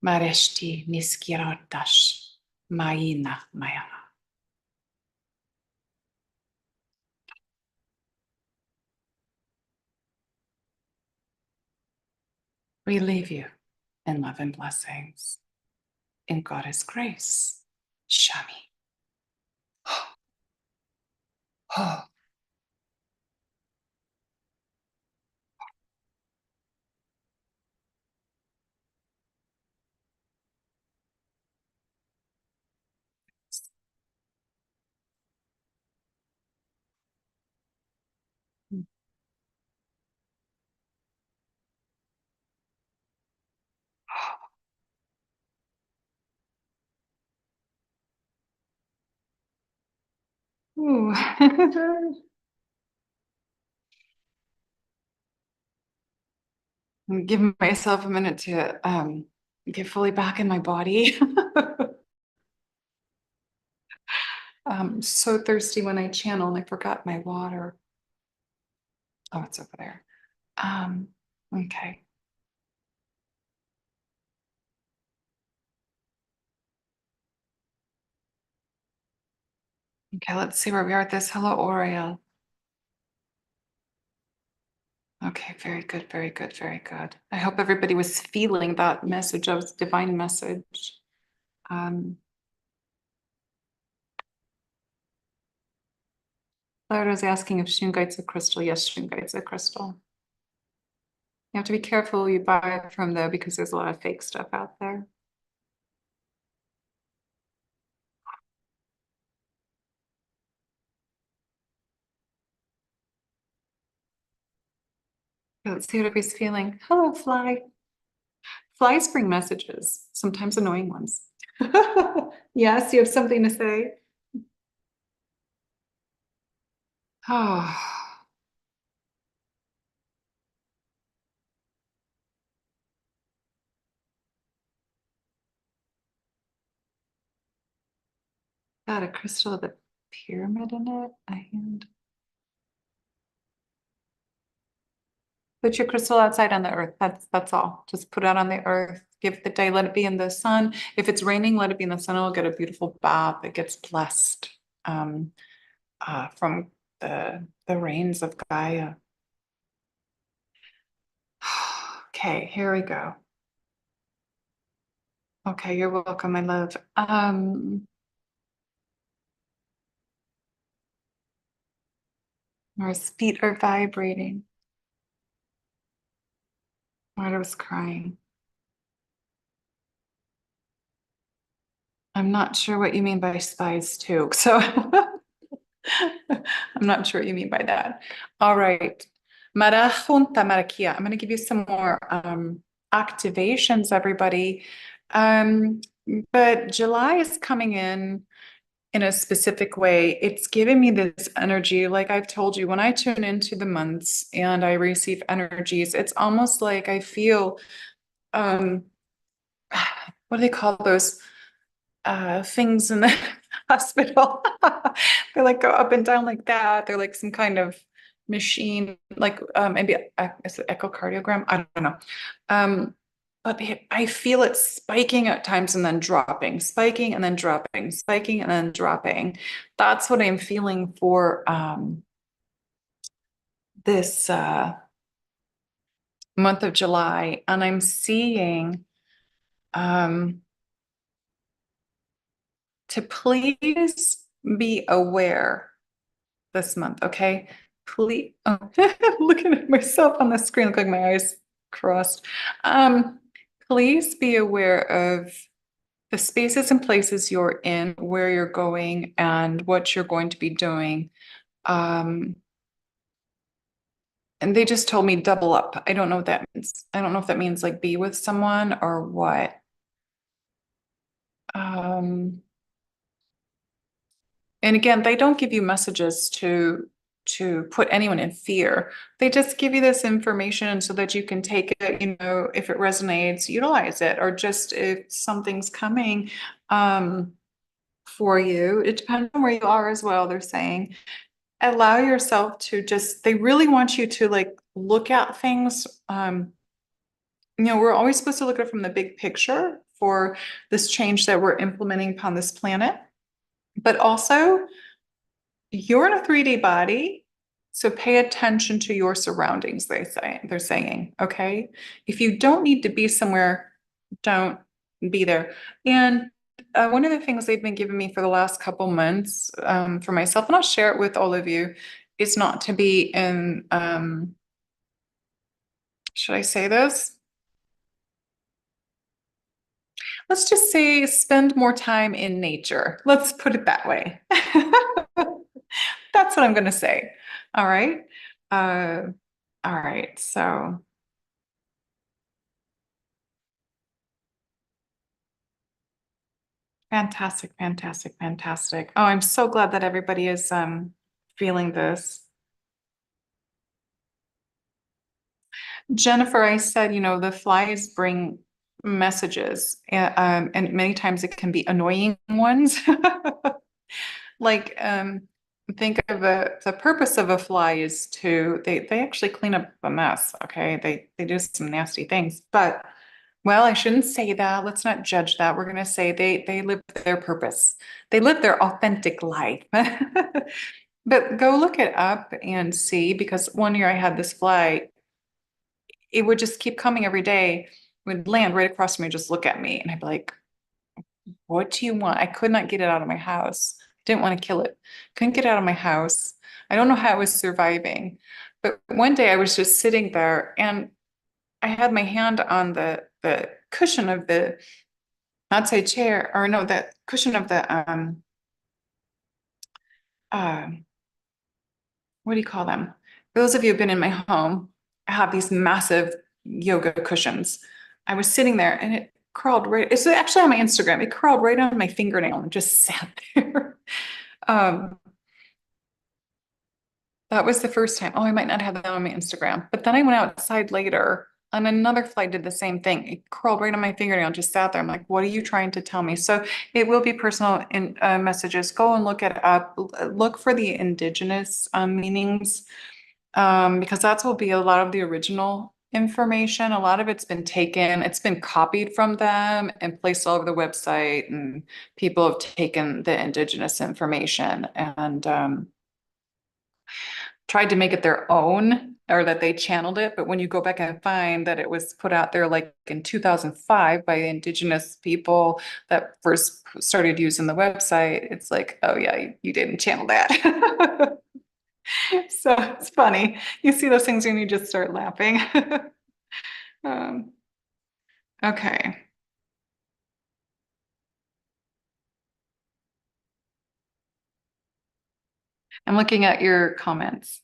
Mareshti miskiratash maina maya. We leave you in love and blessings. in Goddess grace. Shami. Oh. Ooh. I'm giving myself a minute to get fully back in my body. So thirsty when I channel and I forgot my water. Oh, it's over there. Okay. Okay, let's see where we are at this. Hello, Oriel. Okay, very good, very good, very good. I hope everybody was feeling that message of divine message. Laura's asking if Shungite's a crystal. Yes, Shungite's a crystal. You have to be careful who you buy it from though, because there's a lot of fake stuff out there. Let's see what everybody's feeling. Hello, Fly. Flies bring messages, sometimes annoying ones. Yes, you have something to say? Oh, got a crystal with a pyramid in it. A hand. Put your crystal outside on the earth. That's all. Just put it out on the earth. Give it the day. Let it be in the sun. If it's raining, let it be in the sun. It'll get a beautiful bath. It gets blessed from the rains of Gaia. Okay, here we go. Okay, you're welcome, my love. Our feet are vibrating. Marta was crying. I'm not sure what you mean by spies too. So I'm not sure what you mean by that. All right. Marajunta Marakia. I'm going to give you some more activations, everybody. But July is coming in a specific way. It's giving me this energy. Like I've told you, when I tune into the months and I receive energies, it's almost like I feel what do they call those things in the hospital? They like go up and down like that. They're like some kind of machine, like maybe is it echocardiogram? I don't know. But I feel it spiking at times and then dropping, spiking and then dropping, spiking and then dropping. That's what I'm feeling for this month of July. And I'm seeing to please be aware this month, okay? Please, oh, looking at myself on the screen, look like my eyes crossed. Please be aware of the spaces and places you're in, where you're going, and what you're going to be doing. And they just told me double up. I don't know what that means. I don't know if that means like be with someone or what. And again, they don't give you messages to put anyone in fear. They just give you this information so that you can take it, you know, if it resonates, utilize it, or just if something's coming for you. It depends on where you are as well, they're saying. Allow yourself to just, they really want you to like look at things. You know, we're always supposed to look at it from the big picture for this change that we're implementing upon this planet. But also, you're in a 3D body, so pay attention to your surroundings, they're saying, okay? If you don't need to be somewhere, don't be there. And one of the things they've been giving me for the last couple months, for myself, and I'll share it with all of you, is not to be in, should I say this? Let's just say spend more time in nature. Let's put it that way. That's what I'm going to say. All right. Uh, all right. So fantastic, fantastic, fantastic. Oh, I'm so glad that everybody is feeling this. Jennifer, I said, the flies bring messages, and many times it can be annoying ones. Like, think of the purpose of a fly is they actually clean up a mess. Okay, they do some nasty things, but well, I shouldn't say that. Let's not judge that. We're going to say they live their purpose. They live their authentic life. But go look it up and see, because one year I had this fly, it would just keep coming every day, would land right across from me, just look at me. And I'd be like, what do you want? I could not get it out of my house. Didn't want to kill it. Couldn't get it out of my house. I don't know how it was surviving. But one day I was just sitting there and I had my hand on the cushion of the outside chair, or no, the cushion of the uh, what do you call them? For those of you who've been in my home, I have these massive yoga cushions. I was sitting there and it crawled right, it's actually on my Instagram. It crawled right on my fingernail and just sat there. Um, that was the first time. Oh, I might not have that on my Instagram. But then I went outside later and another fly did the same thing. It crawled right on my fingernail, just sat there. I'm like, what are you trying to tell me? So it will be personal in messages. Go and look it up. Look for the indigenous meanings, because that's will be a lot of the original information. A lot of it's been taken, it's been copied from them and placed all over the website, and people have taken the indigenous information and tried to make it their own, or that they channeled it. But when you go back and find that it was put out there like in 2005 by indigenous people that first started using the website, it's like, oh yeah, you didn't channel that. So it's funny. You see those things and you just start laughing. Um, okay. I'm looking at your comments.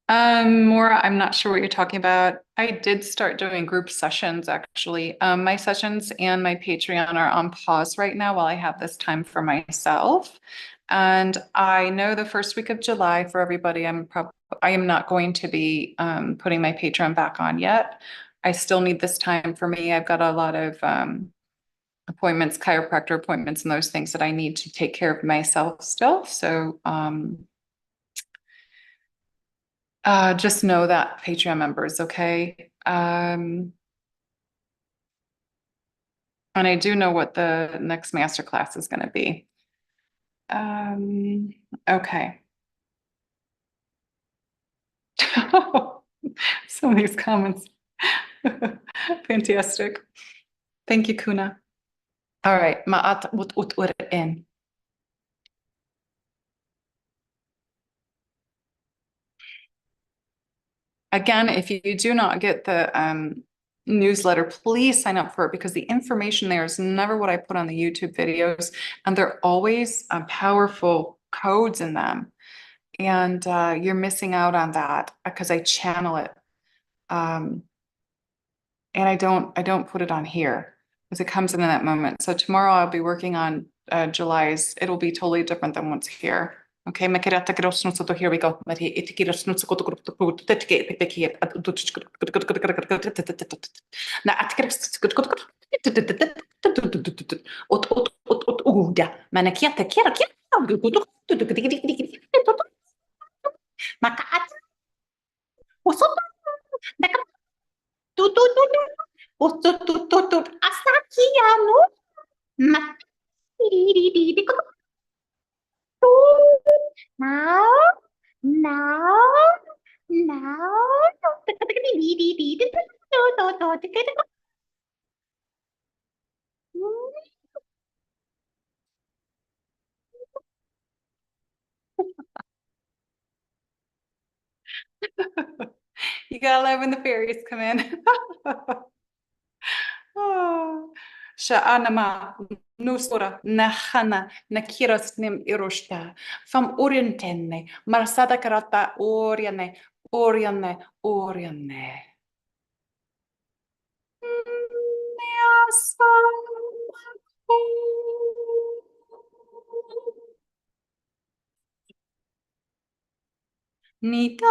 Maura, I'm not sure what you're talking about. I did start doing group sessions actually. My sessions and my Patreon are on pause right now while I have this time for myself. And I know the first week of July for everybody, I am not going to be putting my Patreon back on yet. I still need this time for me. I've got a lot of appointments, chiropractor appointments, and those things that I need to take care of myself still. So just know that, Patreon members, okay? And I do know what the next masterclass is going to be. Okay. Some of these comments. Fantastic. Thank you, Kuna. All right. Ma'at ut in. Again, if you do not get the newsletter, please sign up for it, because the information there is never what I put on the YouTube videos, and they're always powerful codes in them. And you're missing out on that because I channel it. And I don't put it on here because it comes in that moment. So tomorrow I'll be working on July's. It'll be totally different than what's here. Okay, here we go. Now, now, now. You gotta love when the fairies come in. Oh. Sha'anama nusura nahana nakiras nim irushta fam orientenne marsada karata oriane oriane oriane. Nita.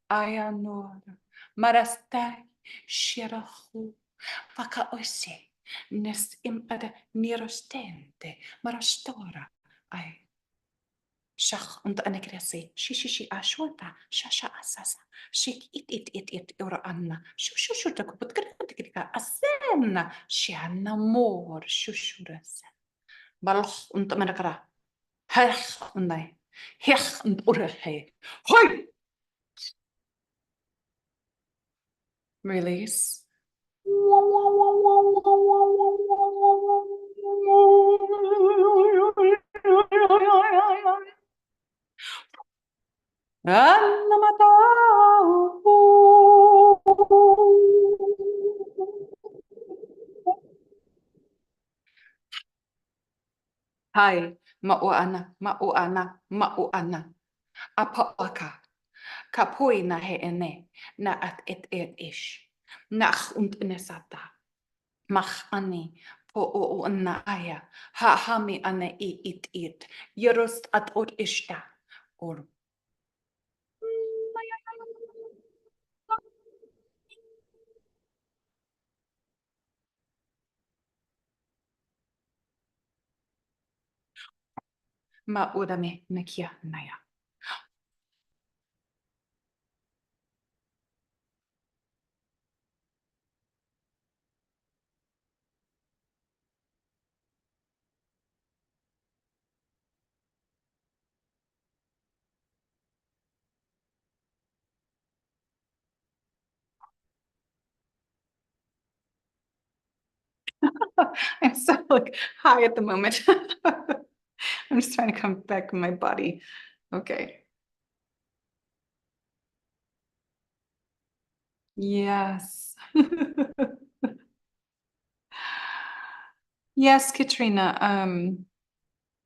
Ayanor, marastai, shirahu, vakaosi, nes impada nirostente, marastora, ai. Shach und anegresi, shishi ashwata, shasha asasa, shik it ora anna, shushuta kuputka asenna, shianna mor, shushurasa. Balch und manakara, hech und nei, hech und urhe, hoi! Release. Hi, mauana, mauana, mauana. Apa'aka. Kapoi na he ene, na at et ish. Nach und nesata. Mach ani, po o na aya. Ha hami ane it. Yerust at ot ishta. Or. Ma udame nekia naya. I'm so like high at the moment. I'm just trying to come back in my body. Okay. Yes. Yes, Katrina.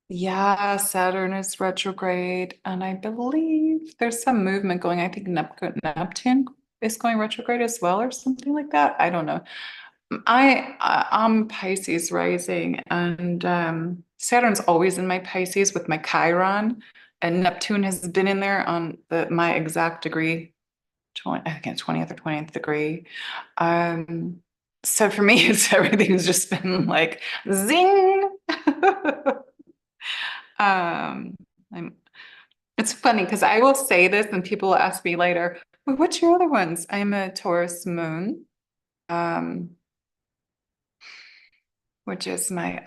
Yeah, Saturn is retrograde, and I believe there's some movement going. I think Neptune is going retrograde as well, or something like that. I don't know. I'm Pisces rising, and Saturn's always in my Pisces with my Chiron, and Neptune has been in there on my exact degree, 20, I think it's 20th or 20th degree. So for me, it's everything's just been like zing. Um, I'm, it's funny because I will say this and people will ask me later, well, what's your other ones? I'm a Taurus moon, which is my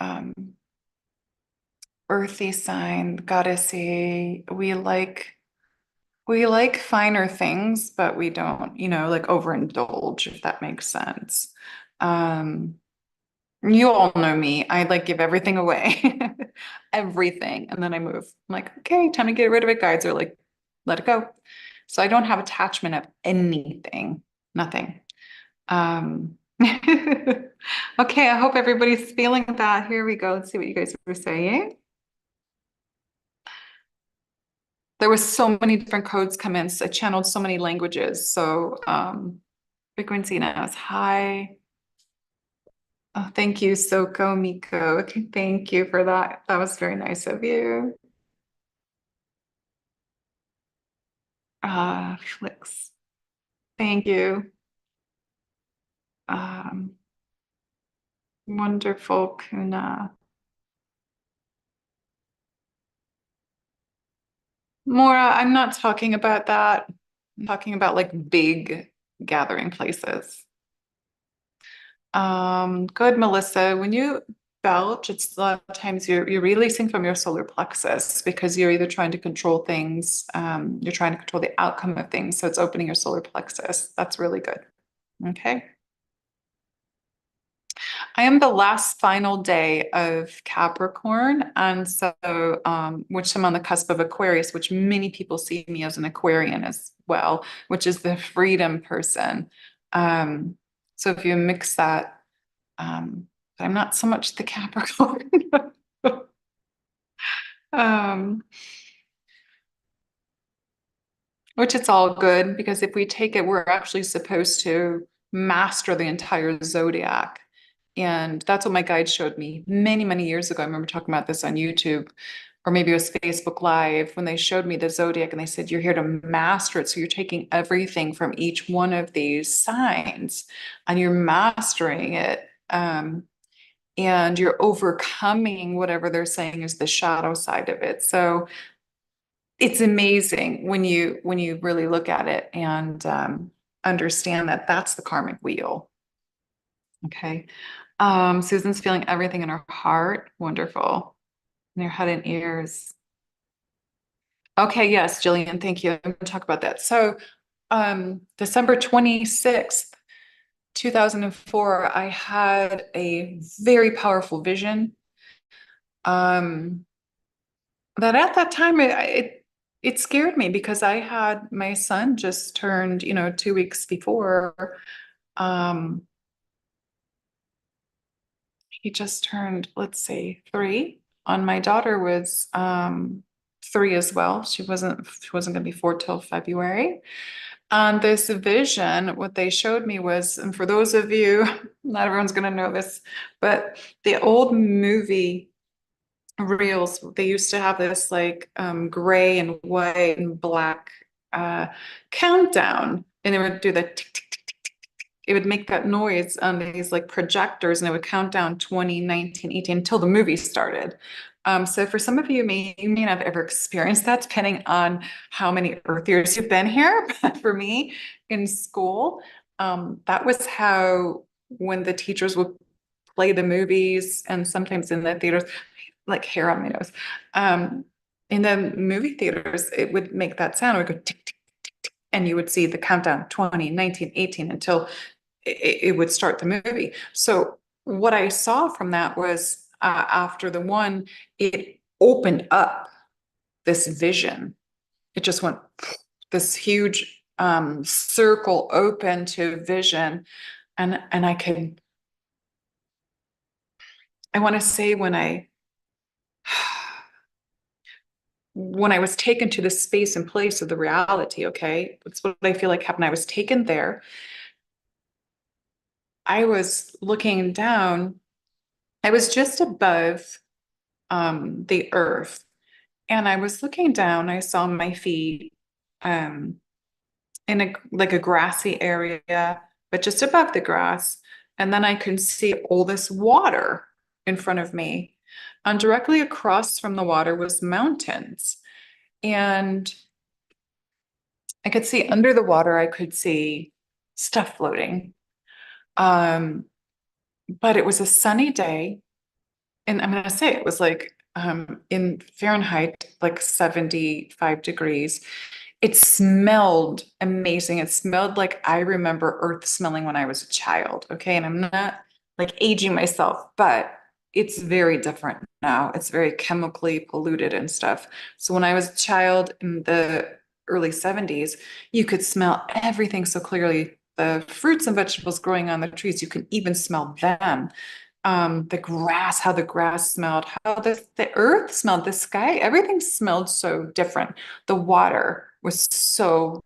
earthy sign, goddessy. We like finer things, but we don't, like overindulge, if that makes sense. You all know me. I like give everything away, everything, and then I move. I'm like, okay, time to get rid of it. Guides are like, let it go. So I don't have attachment of anything, nothing. Okay, I hope everybody's feeling that. Here we go. Let's see what you guys were saying. There was so many different codes come in. So I channeled so many languages. So frequency now is high. Oh, thank you, Soko Miko. Okay, thank you for that. That was very nice of you. Flix. Thank you. Wonderful, Kuna. Maura, I'm not talking about that. I'm talking about like big gathering places. Good, Melissa. When you belch, it's a lot of times you're releasing from your solar plexus because you're either trying to control things, you're trying to control the outcome of things. So it's opening your solar plexus. That's really good. Okay. I am the last final day of Capricorn. And so, which I'm on the cusp of Aquarius, which many people see me as an Aquarian as well, which is the freedom person. Um, so if you mix that, but I'm not so much the Capricorn. um, which it's all good because if we take it, we're actually supposed to master the entire zodiac. And that's what my guide showed me many, many years ago. I remember talking about this on YouTube, or maybe it was Facebook Live, when they showed me the zodiac and they said, you're here to master it. So you're taking everything from each one of these signs and you're mastering it. And you're overcoming whatever they're saying is the shadow side of it. So it's amazing when you really look at it and understand that that's the karmic wheel. Okay. Susan's feeling everything in her heart. Wonderful. In her head and ears. Okay, yes, Jillian, thank you. I'm going to talk about that. So, December 26th, 2004, I had a very powerful vision. That at that time it scared me because I had my son just turned, 2 weeks before. Um, he just turned, let's see, 3. And my daughter was 3 as well. She wasn't going to be 4 till February. And this vision, what they showed me was, and for those of you, not everyone's going to know this, but the old movie reels, they used to have this like gray and white and black countdown, and they would do the tick, tick, tick, tick, tick, tick. It would make that noise on these like projectors, and it would count down 20, 19, 18 until the movie started. So for some of you, you may not have ever experienced that, depending on how many Earth years you've been here. But for me, in school, that was how, when the teachers would play the movies, and sometimes in the theaters, like hair on my nose. In the movie theaters, it would make that sound. It would go tick, tick, tick, tick, and you would see the countdown 20, 19, 18 until it would start the movie. So what I saw from that was after the one, it opened up this vision. It just went this huge circle open to vision. And I want to say when I was taken to the space and place of the reality, okay, that's what I feel like happened. I was taken there. I was looking down. I was just above the earth, and I was looking down. I saw my feet um, in a grassy area, but just above the grass. And then I could see all this water in front of me. And directly across from the water was mountains. And I could see under the water, I could see stuff floating. Um, but it was a sunny day. And I'm going to say it was like in Fahrenheit, like 75 degrees. It smelled amazing. It smelled like I remember Earth smelling when I was a child. Okay. And I'm not like aging myself, but it's very different now. It's very chemically polluted and stuff. So when I was a child in the early 70s, you could smell everything so clearly. The fruits and vegetables growing on the trees, you can even smell them. The grass, how the grass smelled, how the earth smelled, the sky, everything smelled so different. The water was so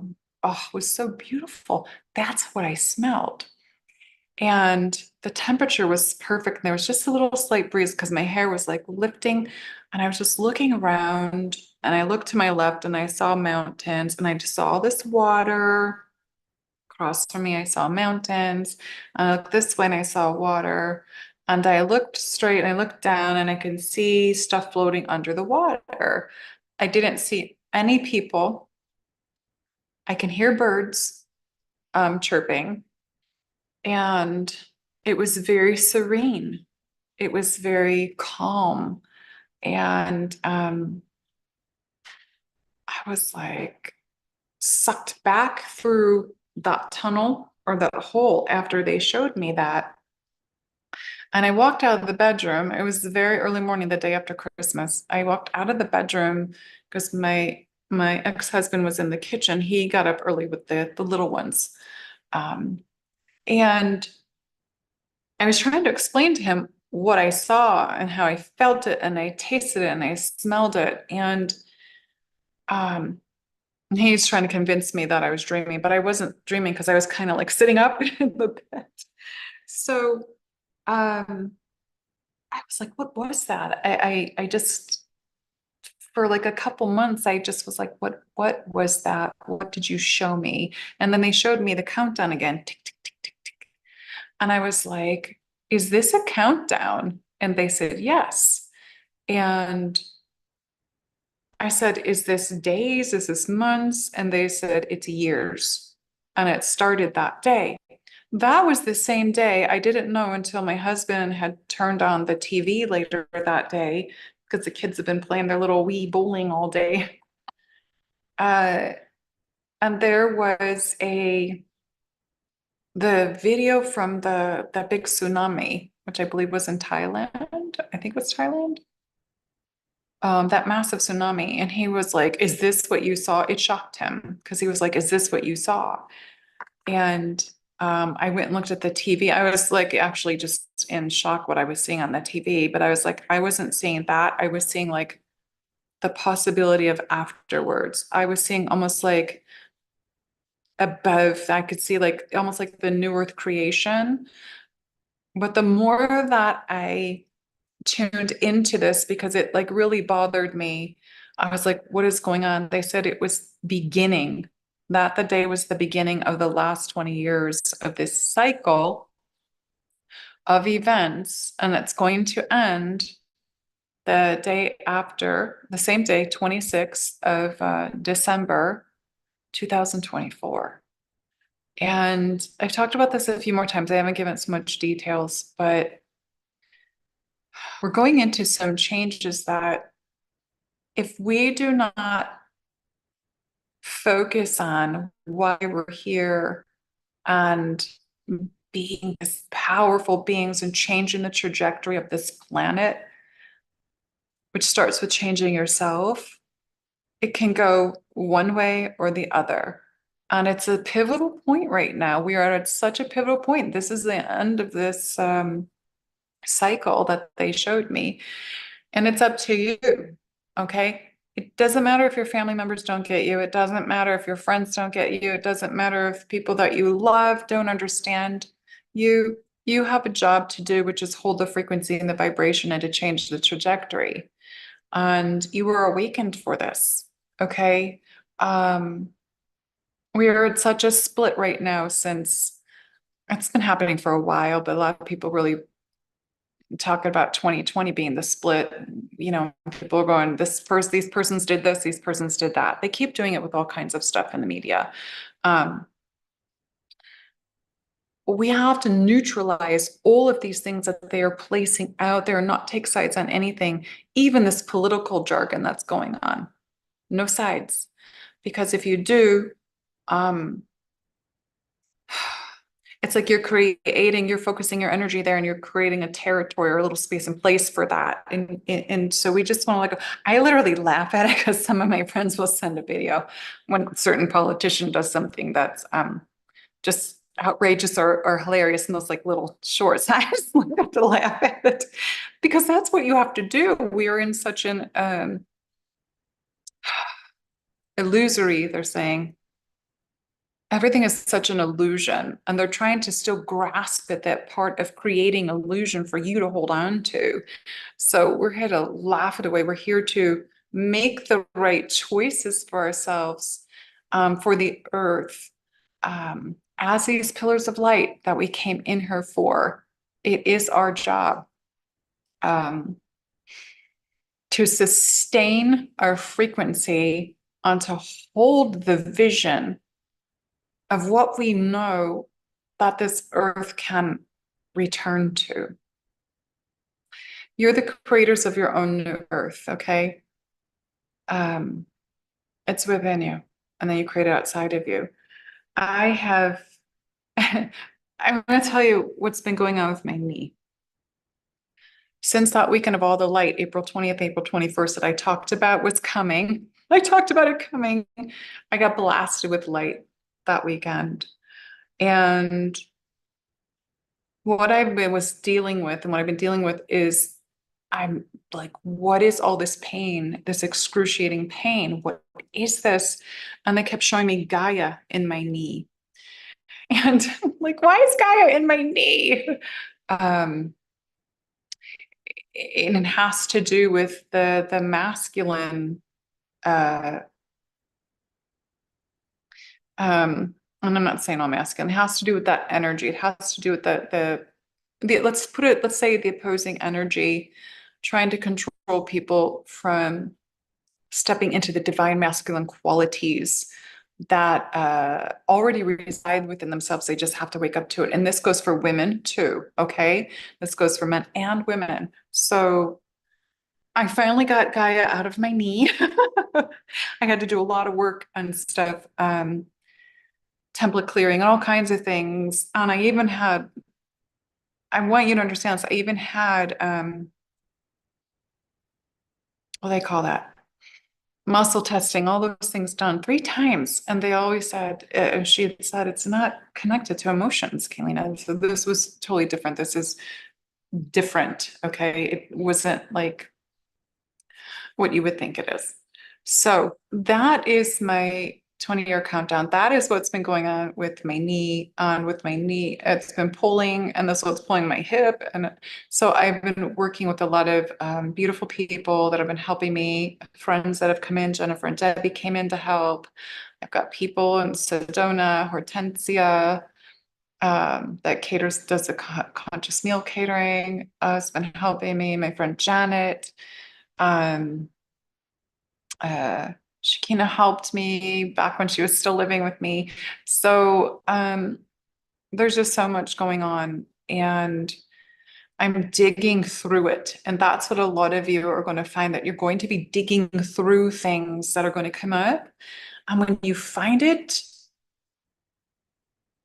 beautiful. That's what I smelled. And the temperature was perfect. And there was just a little slight breeze because my hair was like lifting. And I was just looking around, and I looked to my left and I saw mountains, and I just saw all this water. Across from me, I saw mountains. I looked this way and I saw water. And I looked straight and I looked down and I could see stuff floating under the water. I didn't see any people. I can hear birds chirping, and it was very serene. It was very calm. And I was like sucked back through that tunnel or that hole after they showed me that. And I walked out of the bedroom. It was the very early morning, the day after Christmas. I walked out of the bedroom because my ex-husband was in the kitchen. He got up early with the little ones. And I was trying to explain to him what I saw and how I felt it, and I tasted it and I smelled it. And um, he's trying to convince me that I was dreaming, but I wasn't dreaming because I was kind of like sitting up in the bed. So um, I was like, what was that? I just, for like a couple months, I just was like, what was that? What did you show me? And then they showed me the countdown again, tick, tick, tick, tick, tick. And I was like, is this a countdown? And they said, yes. And I said, is this days? Is this months? And they said, it's years. And it started that day. That was the same day. I didn't know until my husband had turned on the TV later that day because the kids have been playing their little Wii bowling all day. Uh, and there was the video from the big tsunami, which I believe was in Thailand. I think it was Thailand. That massive tsunami. And he was like, is this what you saw? It shocked him because he was like, is this what you saw? And I went and looked at the TV. I was like actually just in shock what I was seeing on the TV, but I was like, I wasn't seeing that. I was seeing like the possibility of afterwards. I was seeing almost like above, I could see like almost like the new earth creation. But the more that I tuned into this, because it like really bothered me, I was like, what is going on? They said it was beginning, that the day was the beginning of the last 20 years of this cycle of events, and it's going to end the day after, the same day, 26th of December 2024. And I've talked about this a few more times. I haven't given so much details, but we're going into some changes that if we do not focus on why we're here and being as powerful beings and changing the trajectory of this planet, which starts with changing yourself, it can go one way or the other. And it's a pivotal point right now. We are at such a pivotal point. This is the end of this cycle that they showed me. And it's up to you. Okay. It doesn't matter if your family members don't get you. It doesn't matter if your friends don't get you. It doesn't matter if people that you love don't understand you. You have a job to do, which is hold the frequency and the vibration and to change the trajectory. And you were awakened for this. Okay. We are at such a split right now since it's been happening for a while, but a lot of people really talk about 2020 being the split. You know, people are going, these persons did this, these persons did that. They keep doing it with all kinds of stuff in the media. We have to neutralize all of these things that they are placing out there and not take sides on anything, even this political jargon that's going on. No sides. Because if you do, it's like you're focusing your energy there and you're creating a territory or a little space and place for that. And so we just want to like, I literally laugh at it because some of my friends will send a video when a certain politician does something that's just outrageous or hilarious in those like little shorts. I just have to laugh at it because that's what you have to do. We are in such an illusory, they're saying, everything is such an illusion, and they're trying to still grasp at that part of creating illusion for you to hold on to. So we're here to laugh it away. We're here to make the right choices for ourselves, for the earth, as these pillars of light that we came in here for. It is our job to sustain our frequency and to hold the vision of what we know that this earth can return to. You're the creators of your own new earth, okay? It's within you, and then you create it outside of you. I have, I'm going to tell you what's been going on with my knee. Since that weekend of all the light, April 20th, April 21st, that I talked about was coming. I talked about it coming. I got blasted with light that weekend. And what was dealing with, and what I've been dealing with is I'm like, what is all this pain, this excruciating pain? What is this? And they kept showing me Gaia in my knee. And I'm like, why is Gaia in my knee? And it has to do with the masculine, and I'm not saying all masculine, it has to do with that energy. It has to do with let's say the opposing energy, trying to control people from stepping into the divine masculine qualities that already reside within themselves. They just have to wake up to it. And this goes for women too, okay? This goes for men and women. So I finally got Gaia out of my knee. I had to do a lot of work and stuff, template clearing and all kinds of things. And I want you to understand, so I even had, what do they call that? Muscle testing, all those things done 3 times. And they always said, she had said, it's not connected to emotions, Keleena. So this was totally different. This is different. Okay. It wasn't like what you would think it is. So that is my 20-year countdown. That is what's been going on with my knee. It's been pulling, and this was pulling my hip. And so I've been working with a lot of beautiful people that have been helping me, friends that have come in. Jennifer and Debbie came in to help. I've got people in Sedona, Hortensia, that does the conscious meal catering, has been helping me. My friend Janet, um, Shakina helped me back when she was still living with me. So there's just so much going on, and I'm digging through it. And that's what a lot of you are going to find, that you're going to be digging through things that are going to come up. And when you find it,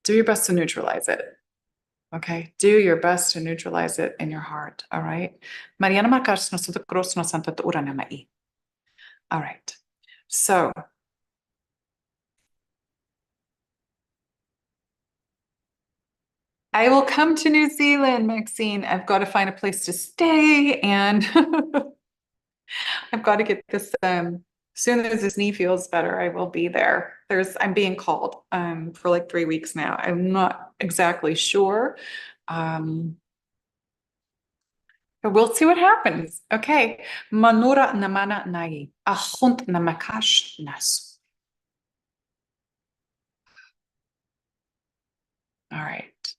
do your best to neutralize it. Okay, do your best to neutralize it in your heart. All right. Mariana Marcos, all right. So I will come to New Zealand, Maxine. I've got to find a place to stay, and I've got to get this soon as this knee feels better, I will be there. I'm being called for like 3 weeks now. I'm not exactly sure. But we'll see what happens. Okay. Manura namana nai. Ahunt namakash nasu. All right.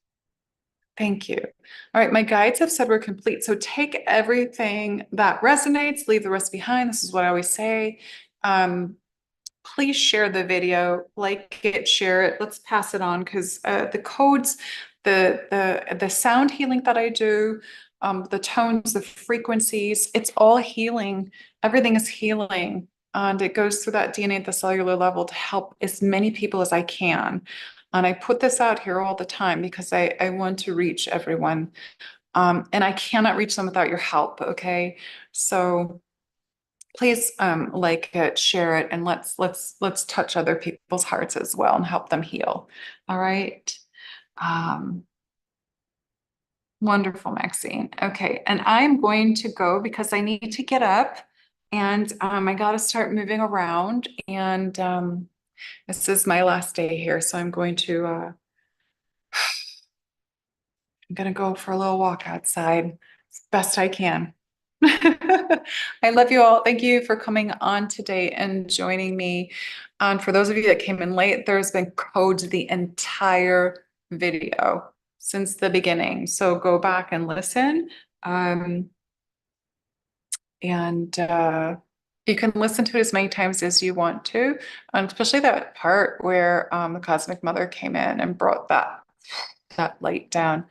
Thank you. All right, my guides have said we're complete. So take everything that resonates, leave the rest behind. This is what I always say. Please share the video, it, share it. Let's pass it on, because the codes, the sound healing that I do, the tones, the frequencies, it's all healing. Everything is healing. And it goes through that DNA at the cellular level to help as many people as I can. And I put this out here all the time because I want to reach everyone. And I cannot reach them without your help. Okay. So please like it, share it, and let's touch other people's hearts as well and help them heal. All right. Wonderful, Maxine. Okay. And I'm going to go because I need to get up, and I got to start moving around. And this is my last day here. So I'm going to go for a little walk outside as best I can. I love you all. Thank you for coming on today and joining me. And for those of you that came in late, there's been codes the entire video since the beginning. So go back and listen. And You can listen to it as many times as you want to, and especially that part where the Cosmic Mother came in and brought that light down.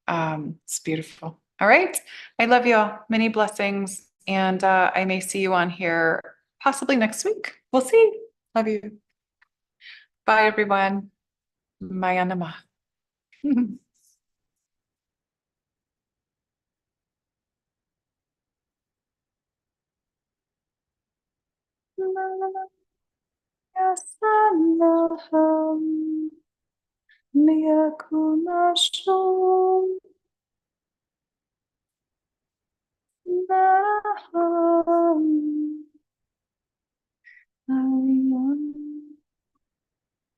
It's beautiful. All right. I love you all. Many blessings. And I may see you on here possibly next week. We'll see. Love you. Bye, everyone. Maya Namah.